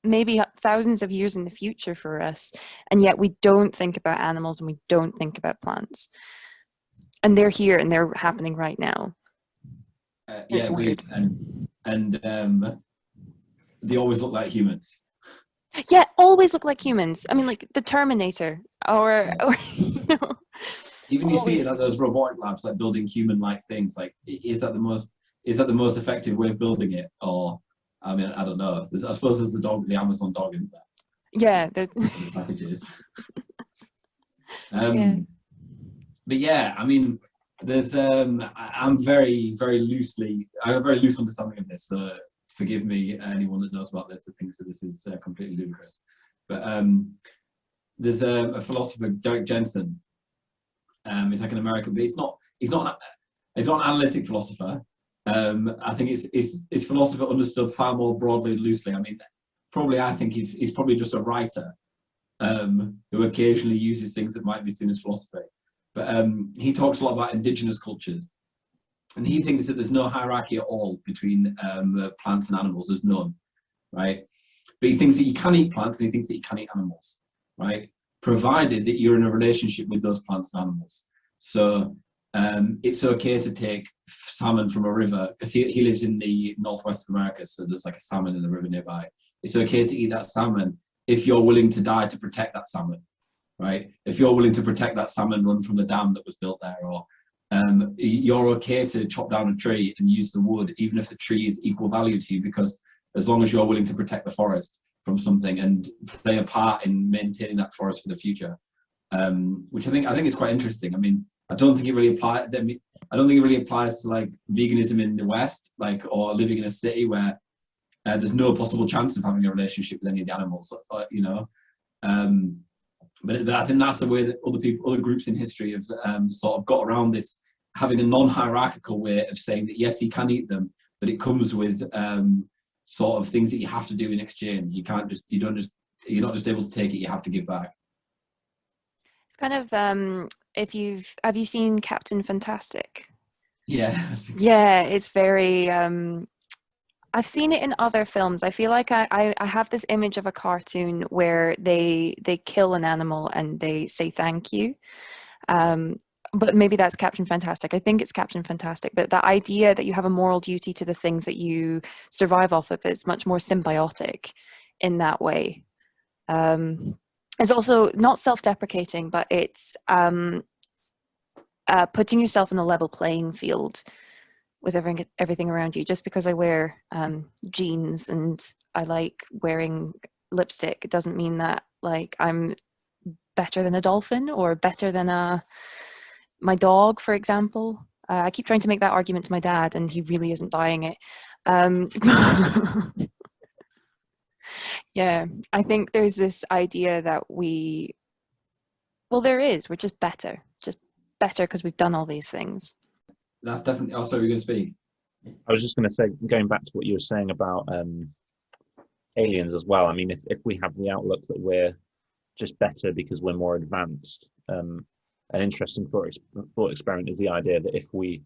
maybe thousands of years in the future for us, and yet we don't think about animals and we don't think about plants. And they're here and they're happening right now. Yeah, weird. And they always look like humans. Yeah, always look like humans. I mean, like the Terminator, or you know. Even you see it at those robotic labs, like building human-like things. Like, is that the most effective way of building it? Or, I mean, I don't know. I suppose there's the Amazon dog in there. Yeah, there's the packages. Yeah. But yeah, I mean, there's I'm very, very loosely. I have a very loose understanding of this. So forgive me, anyone that knows about this that thinks that this is completely ludicrous. But there's a philosopher, Jensen. He's like an American, but he's not an analytic philosopher. I think his philosophy understood far more broadly and loosely. I mean, I think he's probably just a writer who occasionally uses things that might be seen as philosophy. But he talks a lot about indigenous cultures, and he thinks that there's no hierarchy at all between plants and animals. There's none, right? But he thinks that you can eat plants, and he thinks that you can eat animals, right? Provided that you're in a relationship with those plants and animals. So it's okay to take salmon from a river, because he lives in the northwest of America, so there's like a salmon in the river nearby. It's okay to eat that salmon if you're willing to die to protect that salmon, right? If you're willing to protect that salmon run from the dam that was built there, or you're okay to chop down a tree and use the wood, even if the tree is equal value to you, because as long as you're willing to protect the forest from something and play a part in maintaining that forest for the future, which I think is quite interesting. I mean, I don't think it really applies to like veganism in the West, like, or living in a city where there's no possible chance of having a relationship with any of the animals, you know. But I think that's the way that other groups in history have sort of got around this, having a non-hierarchical way of saying that yes, you can eat them, but it comes with sort of things that you have to do in exchange. You're not just able to take it; you have to give back. It's kind of have you seen Captain Fantastic? Yeah. Yeah, it's very. I've seen it in other films. I feel like I have this image of a cartoon where they kill an animal and they say thank you. But maybe that's Captain Fantastic. I think it's Captain Fantastic. But the idea that you have a moral duty to the things that you survive off of, it's much more symbiotic in that way. It's also not self-deprecating, but it's putting yourself in a level playing field with everything around you. Just because I wear jeans and I like wearing lipstick, it doesn't mean that like I'm better than a dolphin or better than my dog, for example. I keep trying to make that argument to my dad, and he really isn't buying it. Yeah, I think there's this idea that we're just better because we've done all these things. That's definitely. Also, you're going to speak. I was just going to say, going back to what you were saying about aliens as well. I mean, if we have the outlook that we're just better because we're more advanced, an interesting thought experiment is the idea that if we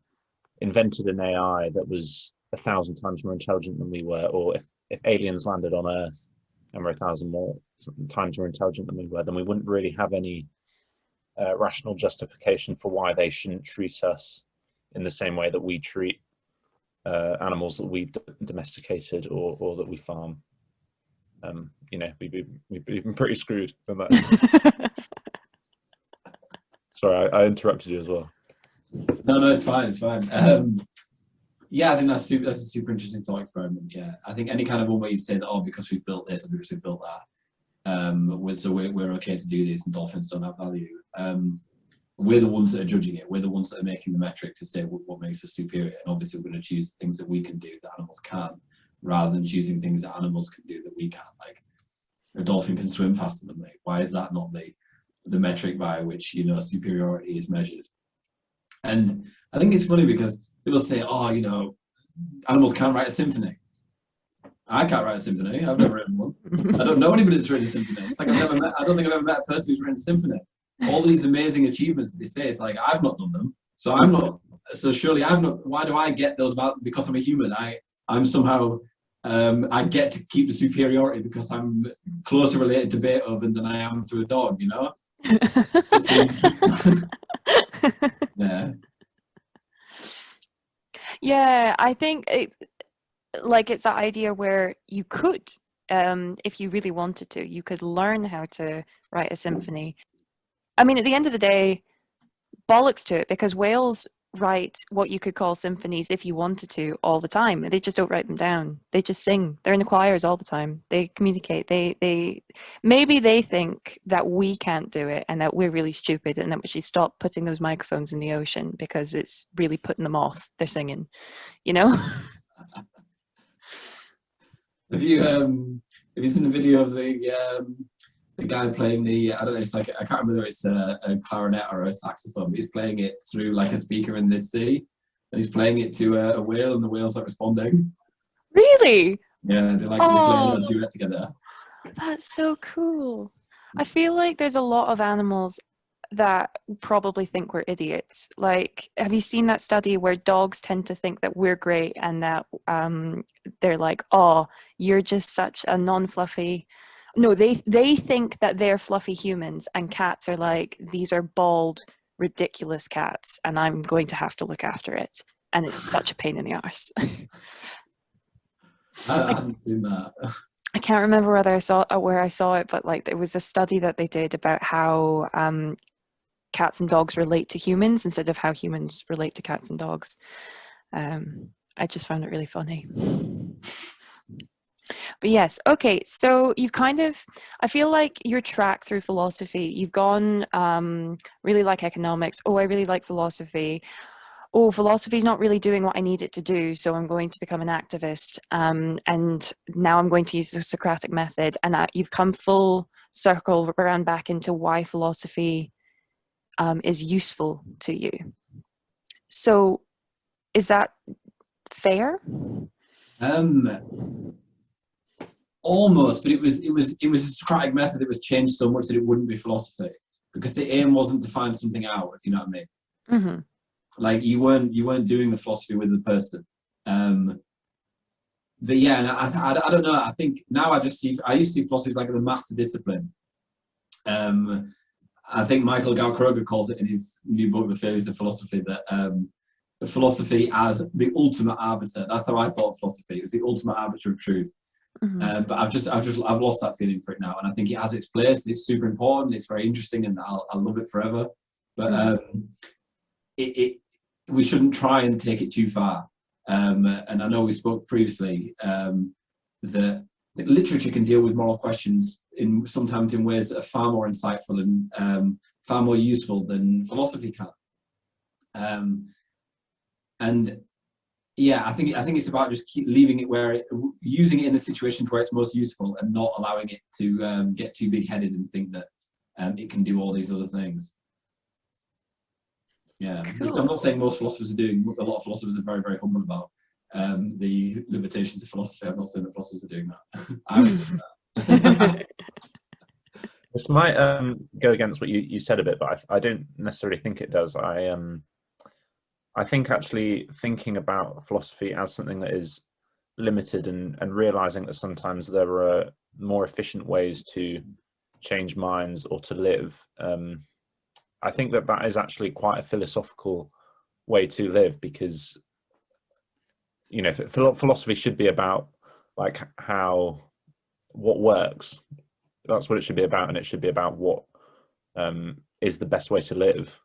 invented an AI that was 1,000 times more intelligent than we were, or if aliens landed on Earth and were 1,000 more times more intelligent than we were, then we wouldn't really have any rational justification for why they shouldn't treat us in the same way that we treat animals that we've domesticated or that we farm. We've been pretty screwed in that. Sorry, I interrupted you as well. No, it's fine. Yeah, I think that's a super interesting thought experiment. Yeah, I think any kind of one way you say that, because we've built this or because we've built that, so we're okay to do this and dolphins don't have value. We're the ones that are judging it. We're the ones that are making the metric to say what makes us superior. And obviously, we're going to choose things that we can do that animals can't, rather than choosing things that animals can do that we can't. Like a dolphin can swim faster than me. Why is that not the metric by which superiority is measured? And I think it's funny because people say, animals can't write a symphony. I can't write a symphony. I've never written one. I don't know anybody that's written a symphony. It's like I don't think I've ever met a person who's written a symphony. All these amazing achievements that they say, it's like I've not done them. So I'm not. So surely I've not. Why do I get those? Because I'm a human. I'm somehow. I get to keep the superiority because I'm closer related to Beethoven than I am to a dog. Yeah. Yeah, I think it's that idea where you could, if you really wanted to, you could learn how to write a symphony. I mean, at the end of the day, bollocks to it, because whales write what you could call symphonies if you wanted to all the time. They just don't write them down. They just sing. They're in the choirs all the time. They communicate. Maybe they think that we can't do it and that we're really stupid and that we should stop putting those microphones in the ocean because it's really putting them off. They're singing, Have you seen the video of the guy playing I don't know, it's like, I can't remember whether it's a clarinet or a saxophone, but he's playing it through like a speaker in this sea, and he's playing it to a whale, and the whale's like responding. Really? Yeah, they're playing a duet together. That's so cool. I feel like there's a lot of animals that probably think we're idiots. Like, have you seen that study where dogs tend to think that we're great and that they're like, oh, you're just such a non-fluffy... No, they think that they're fluffy humans, and cats are like, these are bald, ridiculous cats, and I'm going to have to look after it. And it's such a pain in the arse. I haven't seen that. I can't remember where I saw it, but like, there was a study that they did about how cats and dogs relate to humans instead of how humans relate to cats and dogs. I just found it really funny. But yes, okay, so you've I feel like your track through philosophy, you've gone, really like economics, I really like philosophy, philosophy's not really doing what I need it to do, so I'm going to become an activist, and now I'm going to use the Socratic method, and you've come full circle around back into why philosophy is useful to you. So, is that fair? Almost, but it was a Socratic method that was changed so much that it wouldn't be philosophy, because the aim wasn't to find something out, if you know what I mean. Mm-hmm. Like you weren't doing the philosophy with the person. But yeah, and I don't know. I think now I used to see philosophy like the master discipline. I think Michael Kroger calls it in his new book, The Failures of Philosophy, that philosophy as the ultimate arbiter. That's how I thought philosophy. It was the ultimate arbiter of truth. Mm-hmm. But I've lost that feeling for it now, and I think it has its place. It's super important. It's very interesting, and I'll love it forever. But we shouldn't try and take it too far. And I know we spoke previously that literature can deal with moral questions sometimes in ways that are far more insightful and far more useful than philosophy can. And yeah, I think it's about just keep leaving it using it in the situations where it's most useful, and not allowing it to get too big-headed and think that it can do all these other things. Yeah, Cool. I'm not saying most philosophers are doing. A lot of philosophers are very, very humble about the limitations of philosophy. I'm not saying that philosophers are doing that. I would do that. This might go against what you said a bit, but I don't necessarily think it does. I think actually thinking about philosophy as something that is limited and realizing that sometimes there are more efficient ways to change minds or to live, I think that is actually quite a philosophical way to live, because philosophy should be about like what works. That's what it should be about, and it should be about what is the best way to live.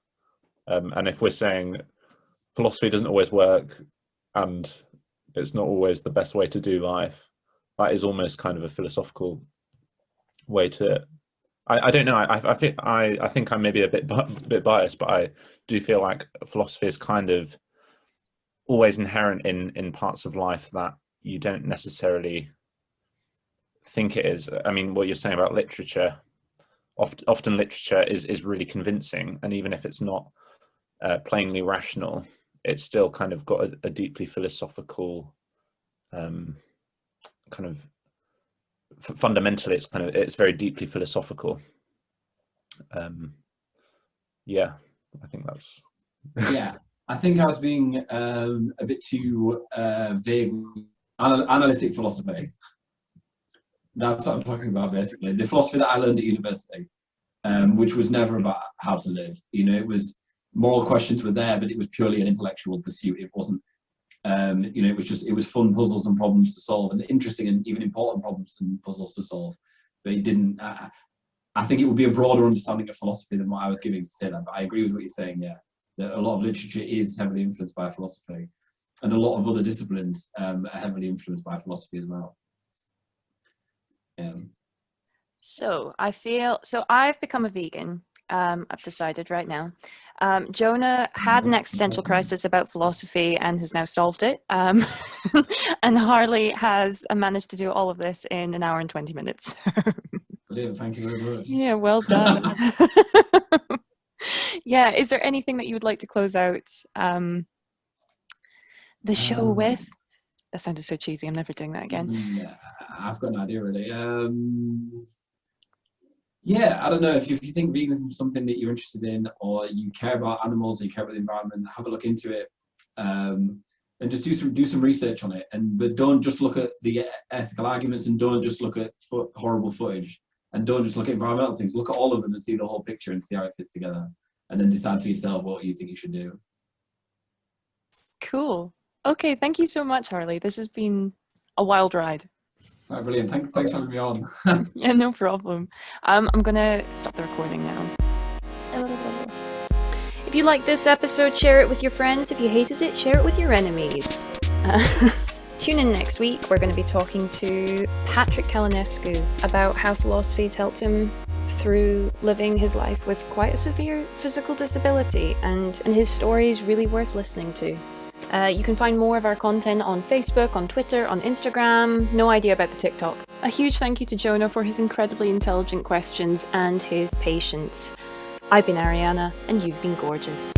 And if we're saying philosophy doesn't always work and it's not always the best way to do life, that is almost kind of a philosophical way to. I don't know. I think I'm maybe a bit biased, but I do feel like philosophy is kind of always inherent in parts of life that you don't necessarily think it is. I mean, what you're saying about literature, often literature is really convincing, and even if it's not plainly rational, it's still kind of got a deeply philosophical kind of. Fundamentally, it's very deeply philosophical. Yeah, I think that's. Yeah, I think I was being a bit too vague. Analytic philosophy. That's what I'm talking about, basically. The philosophy that I learned at university, which was never about how to live. It was moral questions were there, but it was purely an intellectual pursuit. It wasn't. It was fun puzzles and problems to solve, and interesting and even important problems and puzzles to solve. But it didn't. I think it would be a broader understanding of philosophy than what I was giving to say that. But I agree with what you're saying. Yeah, that a lot of literature is heavily influenced by philosophy, and a lot of other disciplines are heavily influenced by philosophy as well. So I've become a vegan. I've decided right now. Jonah had an existential crisis about philosophy and has now solved it. And Harley has managed to do all of this in an hour and 20 minutes. Brilliant, thank you very much. Yeah, well done. Yeah, is there anything that you would like to close out the show with? That sounded so cheesy. I'm never doing that again. Yeah, I've got an idea really. Yeah, I don't know, if you think veganism is something that you're interested in, or you care about animals, or you care about the environment, have a look into it, and just do some research on it. But don't just look at the ethical arguments, and don't just look at horrible footage, and don't just look at environmental things. Look at all of them and see the whole picture and see how it fits together, and then decide for yourself what you think you should do. Cool. Okay, thank you so much, Harley. This has been a wild ride. Right, brilliant. Thanks for having me on. Yeah, no problem. I'm gonna stop the recording now. If you liked this episode, share it with your friends. If you hated it, share it with your enemies. Tune in next week. We're going to be talking to Patrick Kalinescu about how philosophy's helped him through living his life with quite a severe physical disability, and his story is really worth listening to. You can find more of our content on Facebook, on Twitter, on Instagram. No idea about the TikTok. A huge thank you to Jonah for his incredibly intelligent questions and his patience. I've been Arianna, and you've been gorgeous.